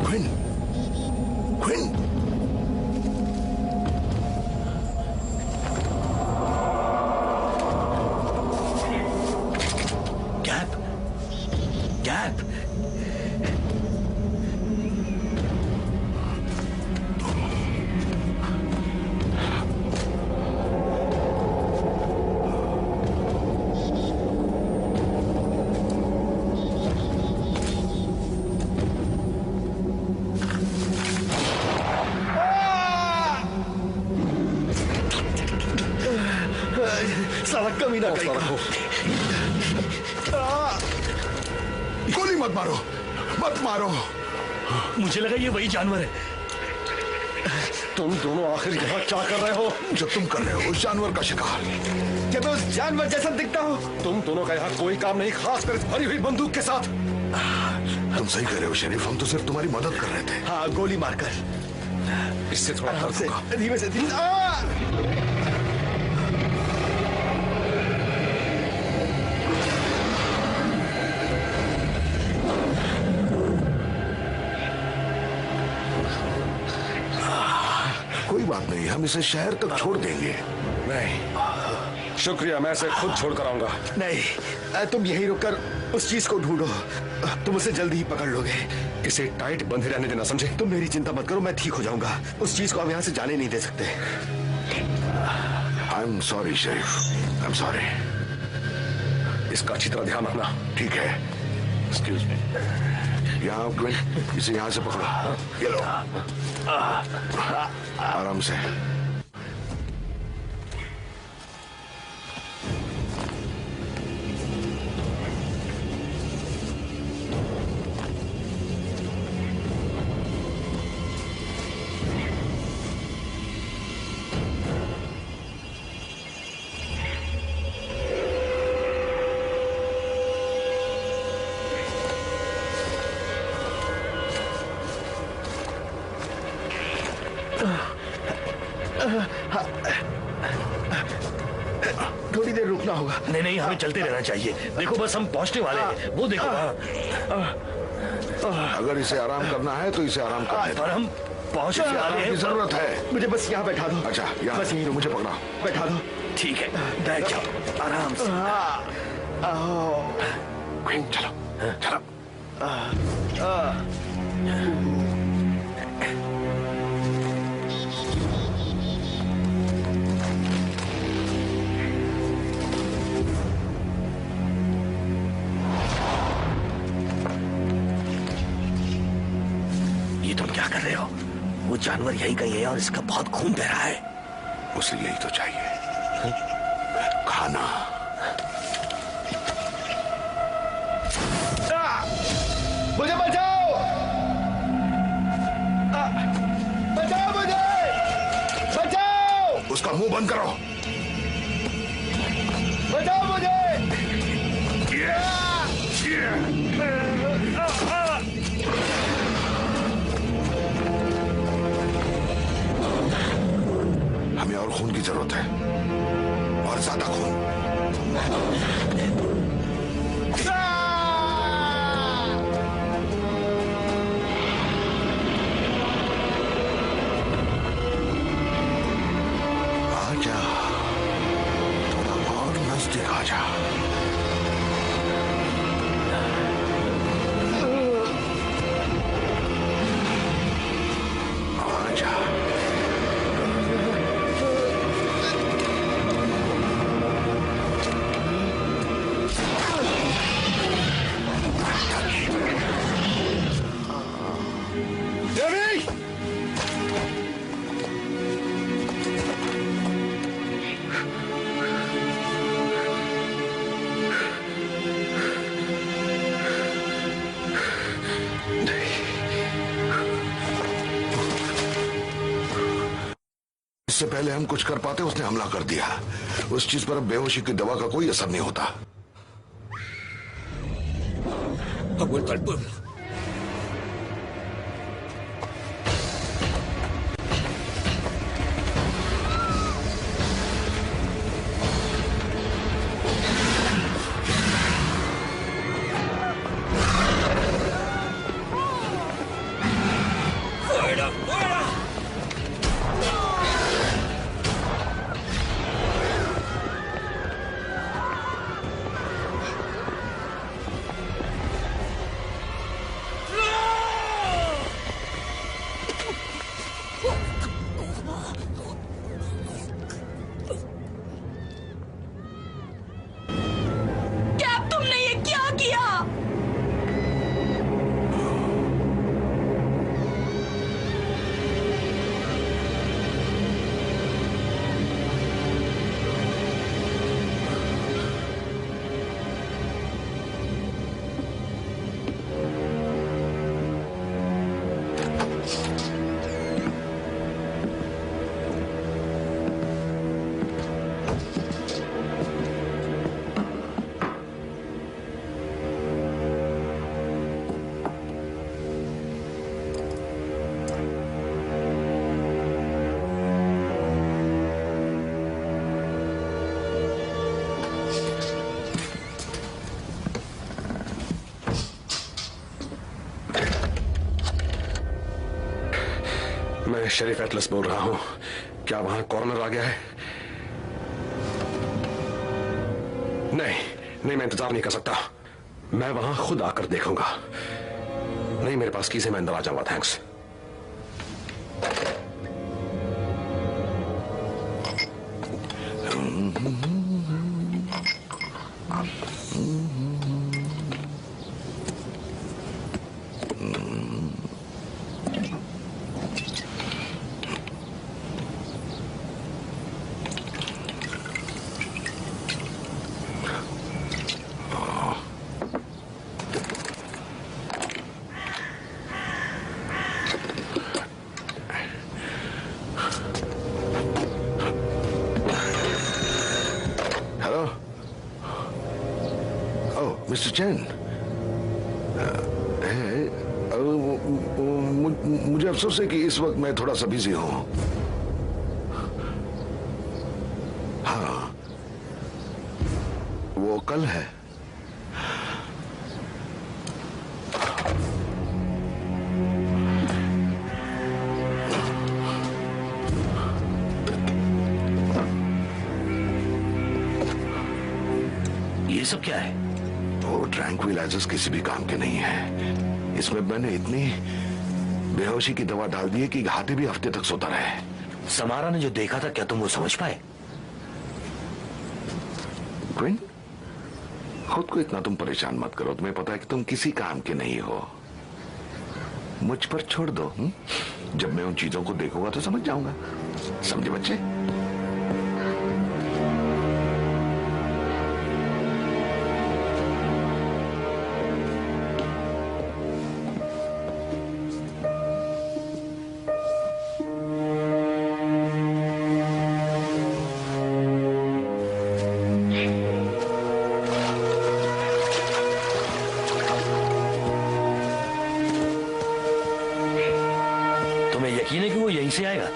Speaker 5: क्विन, गैप। साला कमीना कहीं का।
Speaker 2: गोली मत मारो, मत मारो।
Speaker 1: मुझे लगा ये वही जानवर है।
Speaker 3: तुम दोनों आखिर यहाँ क्या कर रहे हो?
Speaker 2: जो तुम कर रहे हो उस जानवर का शिकार।
Speaker 5: क्या मैं उस जानवर जैसा दिखता हूँ?
Speaker 3: तुम दोनों का यहाँ कोई काम नहीं, खासकर इस भरी हुई बंदूक के साथ।
Speaker 2: तुम सही कह रहे हो शरीफ, हम तो सिर्फ तुम्हारी मदद कर रहे थे।
Speaker 5: हाँ, गोली मारकर।
Speaker 3: इससे थोड़ा
Speaker 5: आराम से,
Speaker 3: होगा।
Speaker 5: धीमे से, धीमे से।
Speaker 2: कोई बात नहीं, हम इसे शहर तक छोड़ देंगे।
Speaker 3: नहीं, शुक्रिया, मैं इसे खुद छोड़ कर आऊंगा।
Speaker 5: नहीं, तुम यहीं रुककर उस चीज को ढूंढो, तुम उसे जल्दी ही पकड़ लोगे।
Speaker 3: इसे टाइट बंधे रहने देना, समझे?
Speaker 5: तुम मेरी चिंता मत करो, मैं ठीक हो जाऊंगा। उस चीज को हम यहाँ से जाने नहीं दे सकते।
Speaker 2: I am sorry Sharif, I am sorry.
Speaker 3: इसका अच्छी तरह ध्यान रखना।
Speaker 2: ठीक है।
Speaker 1: Excuse me.
Speaker 2: यहाँ क्विंट, इसे यहाँ से पकड़ो। ये लो, आराम से।
Speaker 5: थोड़ी देर रुकना होगा।
Speaker 1: नहीं नहीं, हमें चलते रहना चाहिए। देखो बस हम पहुंचने वाले हैं, वो देखो।
Speaker 2: अगर इसे आराम करना है तो इसे आराम करने दो।
Speaker 1: पर हम पहुंचने वाले हैं।
Speaker 2: जरूरत है।
Speaker 5: मुझे बस यहाँ बैठा दो।
Speaker 2: अच्छा, यहाँ
Speaker 5: बस यहीं
Speaker 2: मुझे पकड़ा।
Speaker 5: बैठा दो।
Speaker 1: ठीक है, बैठ जाओ आराम से।
Speaker 2: क्विंट, चलो चलो।
Speaker 1: तुम क्या कर रहे हो? वो जानवर यही का है और इसका बहुत खून बह रहा है।
Speaker 2: उसे यही तो चाहिए, खाना।
Speaker 5: मुझे बचाओ! बचाओ मुझे! बचाओ!
Speaker 2: उसका मुंह बंद करो।
Speaker 5: बचाओ मुझे!
Speaker 2: हमें और खून की जरूरत है, और ज्यादा खून। आजा, थोड़ा और नजदीक आजा। आजा। इससे पहले हम कुछ कर पाते उसने हमला कर दिया। उस चीज पर अब बेहोशी की दवा का कोई असर नहीं होता।
Speaker 3: मैं शरीफ एटलस बोल रहा हूं। क्या वहां कॉर्नर आ गया है? नहीं, मैं इंतजार नहीं कर सकता। मैं वहां खुद आकर देखूंगा। नहीं, मेरे पास कीज है, मैं अंदर आ जाऊंगा। थैंक्स।
Speaker 2: मिस्टर चैन, मुझे अफसोस है कि इस वक्त मैं थोड़ा सा बिजी हूं। हाँ, वो कल है।
Speaker 1: ये सब क्या है?
Speaker 2: वो ट्रैंक्विलाइजर्स किसी भी काम के नहीं है। इसमें मैंने इतनी बेहोशी की दवा डाल दी है कि हाथी भी हफ्ते तक सोता रहे।
Speaker 1: समारा ने जो देखा था, क्या तुम वो समझ पाए?
Speaker 2: क्वीन, खुद को इतना तुम परेशान मत करो। तुम्हें पता है कि तुम किसी काम के नहीं हो। मुझ पर छोड़ दो। जब मैं उन चीजों को देखूंगा तो समझ जाऊंगा। समझे बच्चे?
Speaker 1: यकीन है कि वो यहीं से आएगा?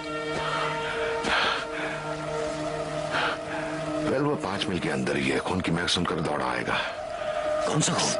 Speaker 2: वेल, वो 5 मील के अंदर ही है। खून की महक सुनकर दौड़ा आएगा।
Speaker 1: कौन सा खून?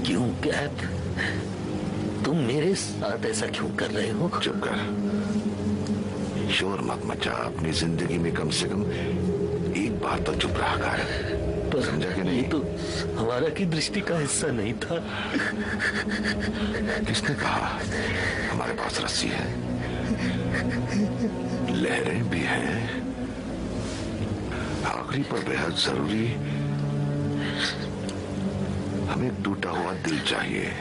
Speaker 1: क्यों कैप, तुम मेरे साथ ऐसा क्यों कर रहे हो?
Speaker 2: चुप कर, शोर मत मचा। अपनी जिंदगी में कम से कम एक बार तो चुप रहा कर। समझा कि नहीं?
Speaker 1: तो हमारा की दृष्टि का हिस्सा नहीं था।
Speaker 2: किसने कहा? हमारे पास रस्सी है, लहरें भी हैं। आखिरी पर बेहद जरूरी हमें एक टूटा हुआ दिल चाहिए।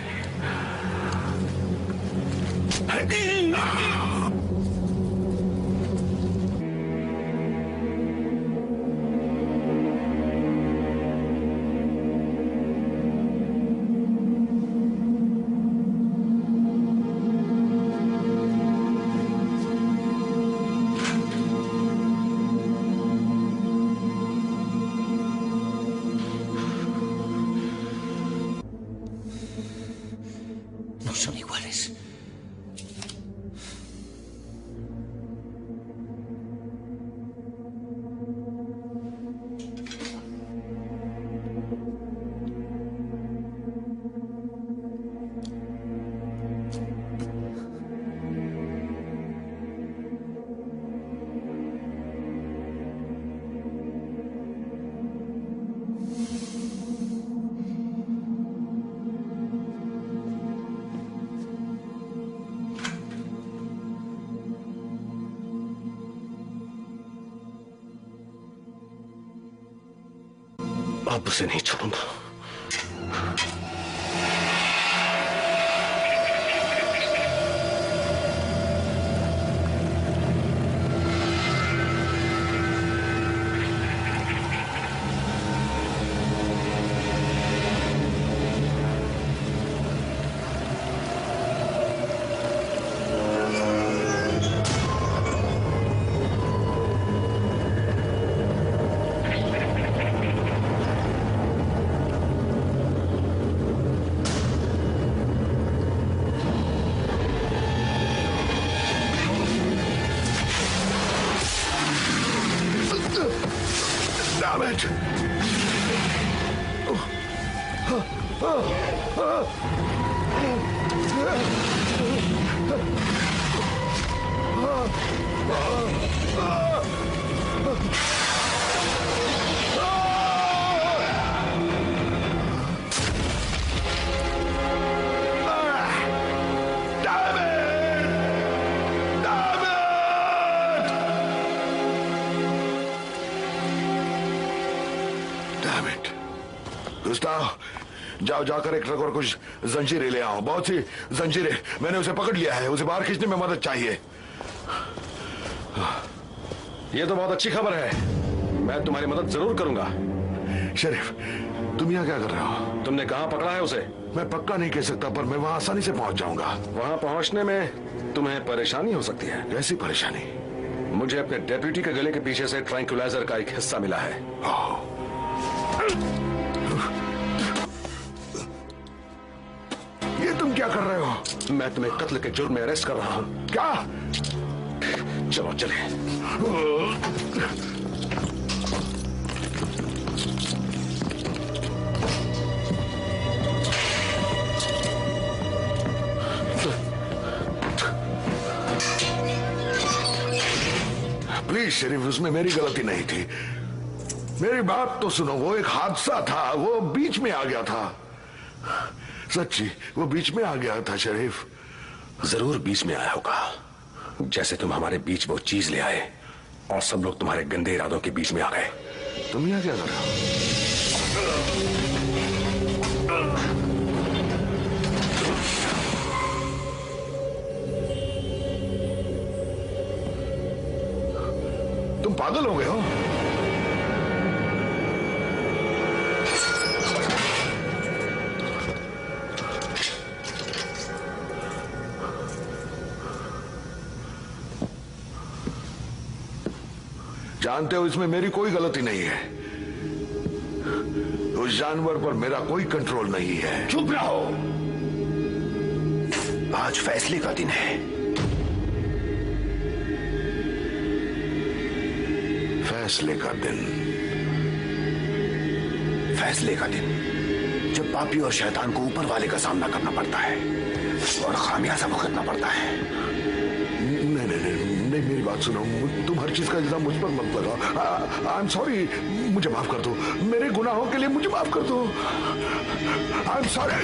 Speaker 1: No son iguales.
Speaker 3: अब उसे नहीं छोड़ूंगा।
Speaker 2: Damn it! जाओ जाकर एक ट्रक और कुछ जंजीरें ले आओ, बहुत सी जंजीरें। मैंने उसे पकड़ लिया है, उसे बाहर खींचने में मदद चाहिए।
Speaker 3: यह तो बहुत अच्छी खबर है, मैं तुम्हारी मदद जरूर करूंगा।
Speaker 2: शरीफ, तुम यहाँ क्या कर रहे हो?
Speaker 3: तुमने कहाँ पकड़ा है उसे?
Speaker 2: मैं पक्का नहीं कह सकता, पर मैं वहां आसानी से पहुंच जाऊंगा।
Speaker 3: वहां पहुंचने में तुम्हें परेशानी हो सकती है।
Speaker 2: कैसी परेशानी?
Speaker 3: मुझे अपने डेप्यूटी के गले के पीछे से ट्रैंक्विलाइजर का एक हिस्सा मिला है।
Speaker 2: ये तुम क्या कर रहे हो?
Speaker 3: मैं तुम्हें कत्ल के जुर्म में अरेस्ट कर रहा हूं।
Speaker 2: क्या?
Speaker 3: चलो चले।
Speaker 2: प्लीज शरीफ, उसमें मेरी गलती नहीं थी। मेरी बात तो सुनो, वो एक हादसा था, वो बीच में आ गया था। सच्ची, वो बीच में आ गया था शरीफ।
Speaker 3: जरूर बीच में आया होगा, जैसे तुम हमारे बीच वो चीज ले आए और सब लोग तुम्हारे गंदे इरादों के बीच में आ गए।
Speaker 2: तुम यहाँ क्या कर रहे हो? तुम पागल हो गए हो? जानते हो, इसमें मेरी कोई गलती नहीं है। उस जानवर पर मेरा कोई कंट्रोल नहीं है।
Speaker 5: चुप रहो, आज फैसले का दिन है।
Speaker 2: फैसले का दिन?
Speaker 5: फैसले का दिन जब पापी और शैतान को ऊपर वाले का सामना करना पड़ता है और खामियाजा भुगतना पड़ता है।
Speaker 2: नहीं नहीं नहीं नहीं, मेरी बात सुनो। तुम हर चीज का इल्जाम मुझ पर मत लगाओ। आई एम सॉरी, मुझे माफ कर दो। मेरे गुनाहों के लिए मुझे माफ कर दो। I am sorry.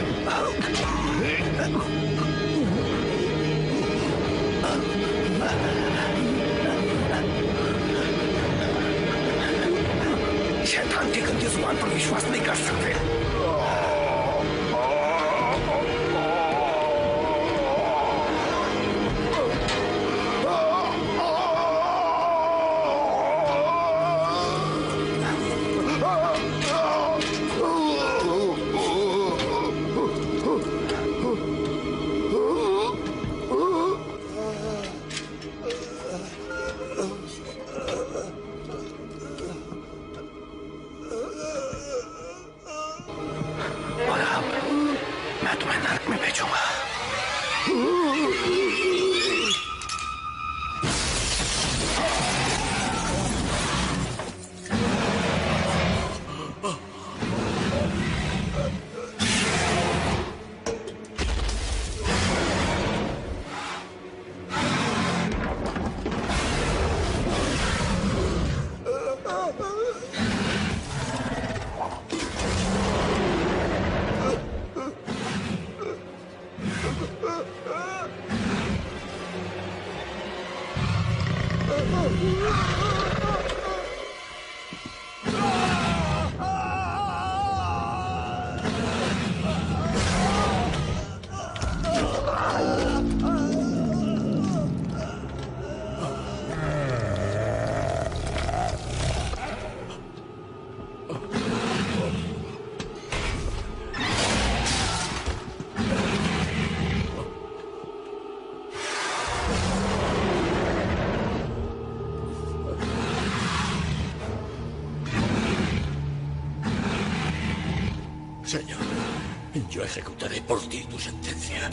Speaker 5: शैतान की गंदी जुबान पर विश्वास नहीं कर सकते।
Speaker 12: Señor, yo ejecutaré por ti tu sentencia.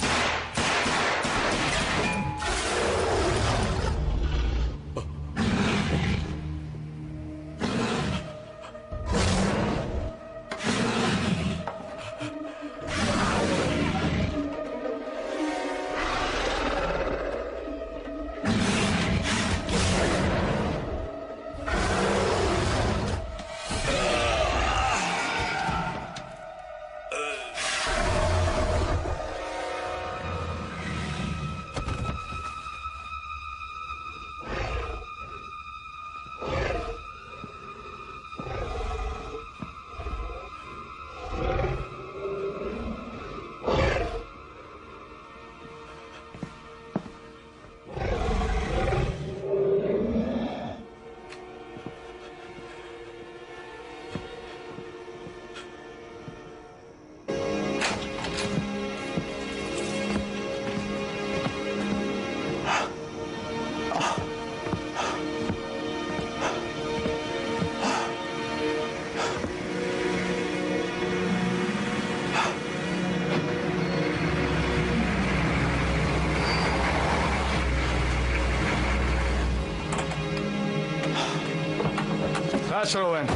Speaker 4: रोवेन,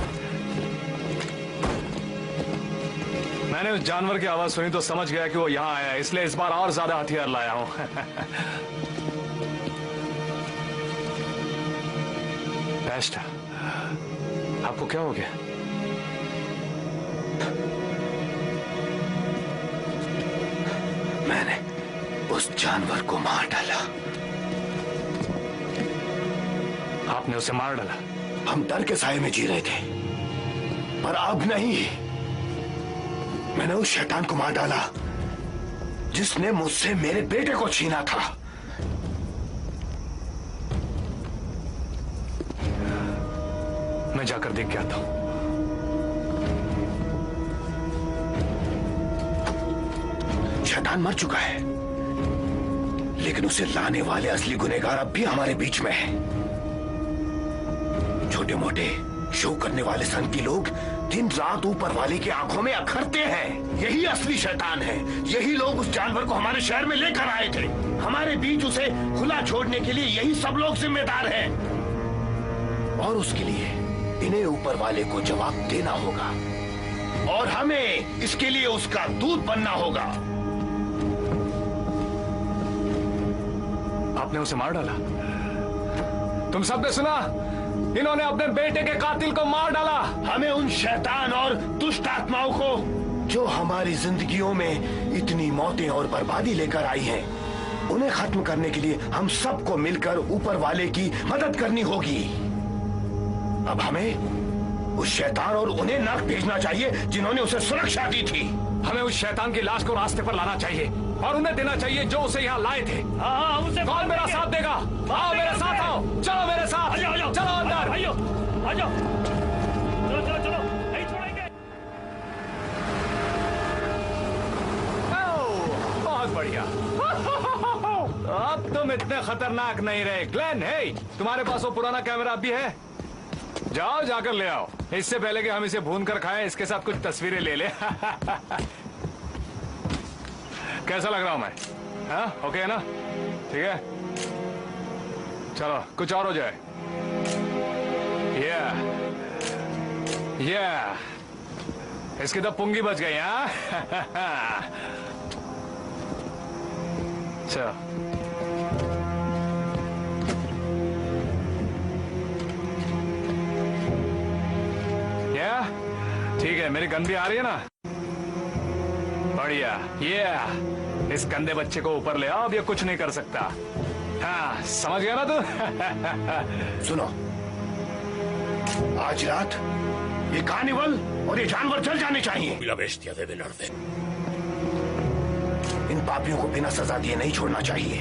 Speaker 4: मैंने उस जानवर की आवाज सुनी तो समझ गया कि वो यहाँ आया है, इसलिए इस बार और ज्यादा हथियार लाया हूं। बेस्ट, आपको क्या हो गया?
Speaker 5: मैंने उस जानवर को मार डाला।
Speaker 4: आपने उसे मार डाला?
Speaker 5: हम डर के साए में जी रहे थे, पर अब नहीं। मैंने उस शैतान को मार डाला जिसने मुझसे मेरे बेटे को छीना था।
Speaker 4: मैं जाकर देख के आता हूं।
Speaker 5: शैतान मर चुका है, लेकिन उसे लाने वाले असली गुनहगार अब भी हमारे बीच में हैं। छोटे मोटे शो करने वाले संकी लोग दिन रात ऊपर वाले की आंखों में अखरते हैं। यही असली शैतान है। यही लोग उस जानवर को हमारे शहर में लेकर आए थे। हमारे बीच उसे खुला छोड़ने के लिए यही सब लोग जिम्मेदार हैं। और उसके लिए इन्हें ऊपर वाले को जवाब देना होगा, और हमें इसके लिए उसका दूत बनना होगा।
Speaker 4: आपने उसे मार डाला? तुम सबने सुना? इन्होंने अपने बेटे के कातिल को मार डाला।
Speaker 5: हमें उन शैतान और दुष्ट आत्माओं को जो हमारी जिंदगियों में इतनी मौतें और बर्बादी लेकर आई हैं, उन्हें खत्म करने के लिए हम सबको मिलकर ऊपर वाले की मदद करनी होगी। अब हमें उस शैतान और उन्हें नर्क भेजना चाहिए जिन्होंने उसे सुरक्षा दी थी।
Speaker 4: हमें उस शैतान की लाश को रास्ते पर लाना चाहिए और उन्हें देना चाहिए जो उसे यहाँ लाए थे। कौन मेरा साथ देगा? आओ मेरे साथ, आओ, चलो मेरे साथ, चलो अंदर, आ जाओ, चलो चलो चलो, नहीं छोड़ेंगे। बहुत बढ़िया। अब तुम इतने खतरनाक नहीं रहे ग्लेन। हे, तुम्हारे पास वो पुराना कैमरा भी है? जाओ जाकर ले आओ। इससे पहले कि हम इसे भून कर खाएं, इसके साथ कुछ तस्वीरें ले ले। कैसा लग रहा हूं मैं? हाँ, ओके है ना? ठीक है, चलो कुछ और हो जाए। इसकी तो पुंगी बच गई। हाँ। चलो ठीक है, मेरी गन भी आ रही है ना? बढ़िया। इस गंदे बच्चे को ऊपर ले आओ, अब ये कुछ नहीं कर सकता। हाँ, समझ गया ना तू?
Speaker 5: सुनो, आज रात ये कार्निवल और ये जानवर जल जाने चाहिए।
Speaker 12: La bestia debe arder.
Speaker 5: इन पापियों को बिना सजा दिए नहीं छोड़ना चाहिए।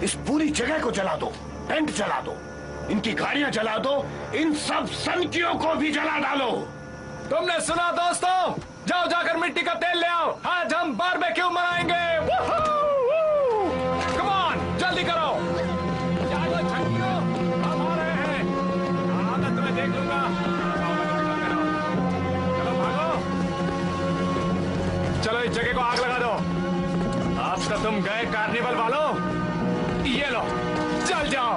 Speaker 5: इस पूरी जगह को जला दो, टेंट जला दो, इनकी गाड़ियां जला दो, इन सब सनकियों को भी जला डालो।
Speaker 4: तुमने सुना दोस्तों? जाओ जाकर मिट्टी का तेल ले आओ, आज हम बारबेक्यू मनाएंगे। कम ऑन, जल्दी करो। जागो छक्कियों, हम आ रहे हैं। हाँ, मैं तुम्हें देख लूंगा। चलो भागो। को आग लगा दो। अब तो तुम गए कार्निवल वालों, ये लो चल जाओ।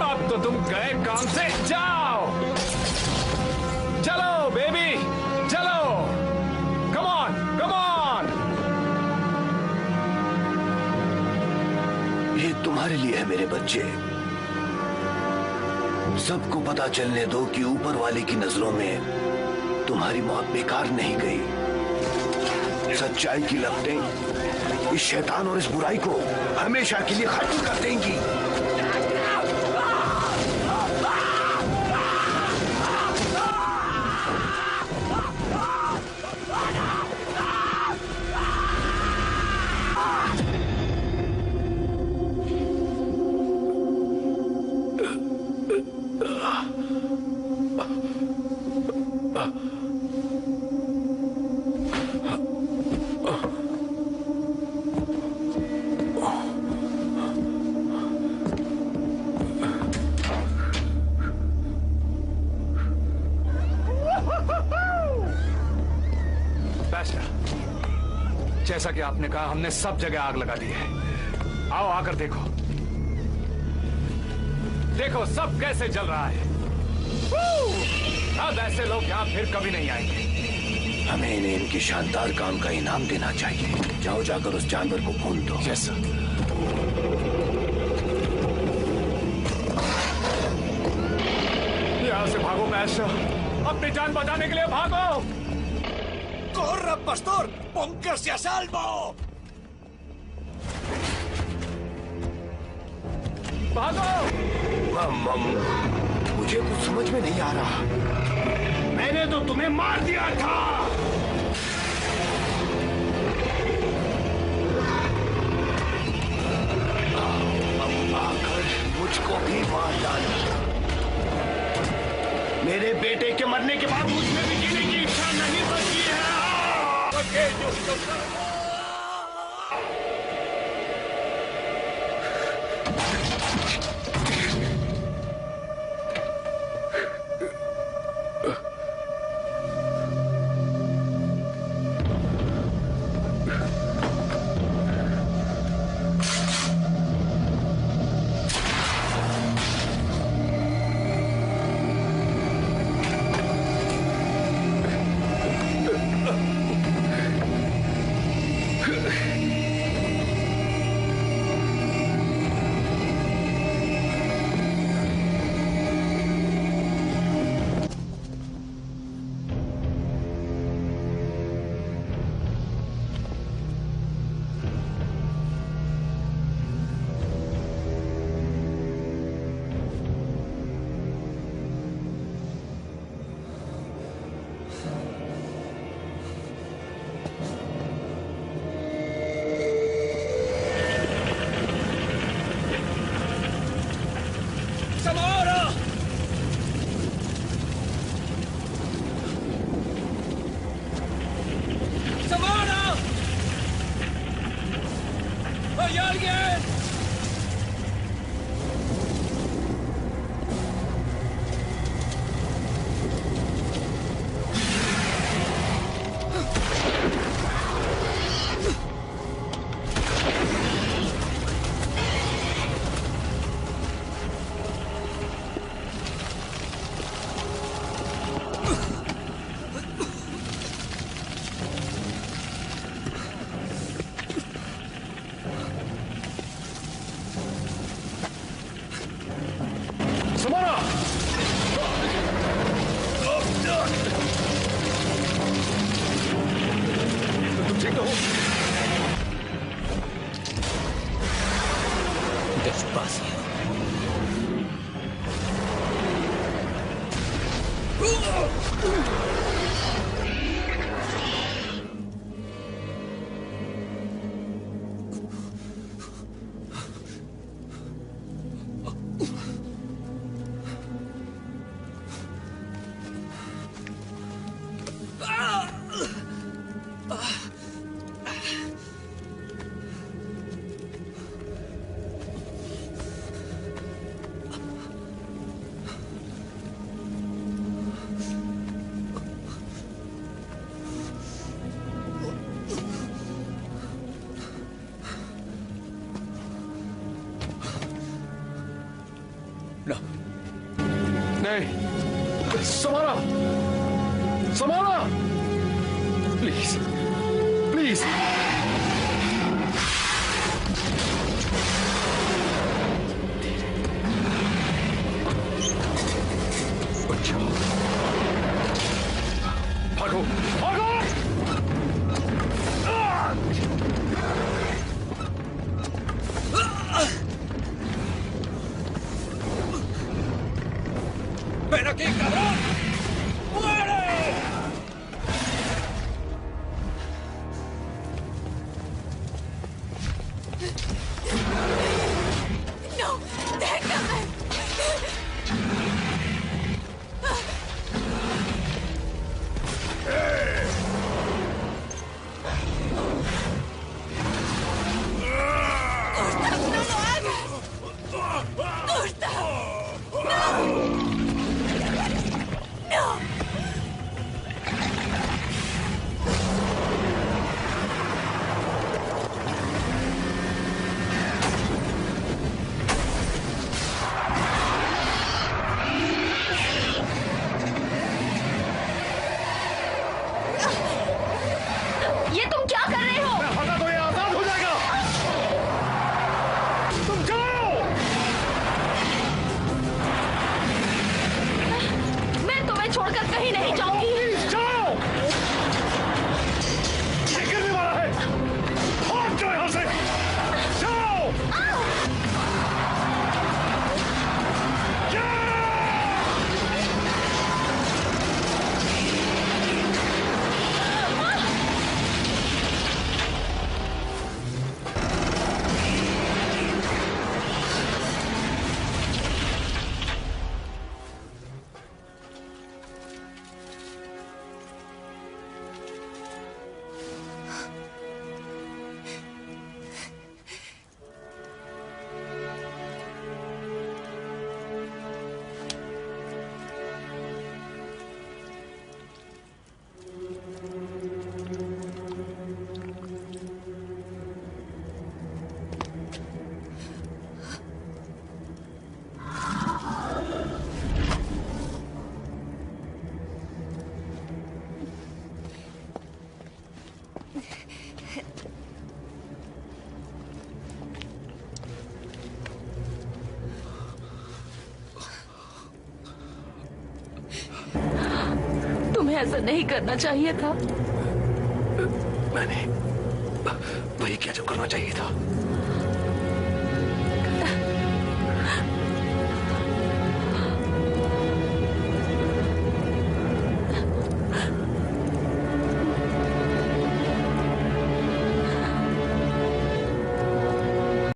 Speaker 4: अब तो तुम गए काम से, जाओ चलो बेबी चलो, कम ऑन कम ऑन।
Speaker 5: ये तुम्हारे लिए है मेरे बच्चे। सबको पता चलने दो कि ऊपर वाले की नजरों में तुम्हारी मौत बेकार नहीं गई। सच्चाई की लपटें इस शैतान और इस बुराई को हमेशा के लिए खत्म कर देंगी।
Speaker 4: जैसा कि आपने कहा, हमने सब जगह आग लगा दी है। आओ आकर देखो, देखो सब कैसे जल रहा है। अब ऐसे लोग यहाँ फिर कभी नहीं आएंगे।
Speaker 5: हमें इन्हें इनके शानदार काम का इनाम देना चाहिए। जाओ जाकर उस जानवर को भून दो।
Speaker 4: Yes sir. यहाँ से भागो पैश, अपनी जान बचाने के लिए भागो।
Speaker 1: ¡Corra, pastor! ¡Póngase a salvo!
Speaker 4: भागो!
Speaker 5: मुझे कुछ समझ में नहीं आ रहा।
Speaker 1: मैंने तो तुम्हें मार दिया था।
Speaker 5: आकर मुझको भी मार डाला।
Speaker 1: मेरे बेटे के मरने के बाद मुझमें भी जीने की इच्छा नहीं बनती है।
Speaker 3: नहीं, समारा, समारा, प्लीज, प्लीज। अच्छा, भागो, भागो।
Speaker 12: ¡Ven aquí, cabrón! ¡Muere!
Speaker 13: ¡No! ¡Déjame! ¡Gustav, no lo hagas! ¡Gustav! ¡No! ¡No!
Speaker 6: ये तुम क्या कर रहे हो?
Speaker 3: हटा तो ये आजाद हो जाएगा। तुम जाओ।
Speaker 6: मैं तुम्हें छोड़कर कहीं नहीं जाऊंगी।
Speaker 3: जाओ। ये गिरने वाला है। भाग जाओ यहाँ से। जाओ।
Speaker 6: तुम्हें ऐसा नहीं करना चाहिए था।
Speaker 5: मैंने वही क्या जो करना चाहिए था।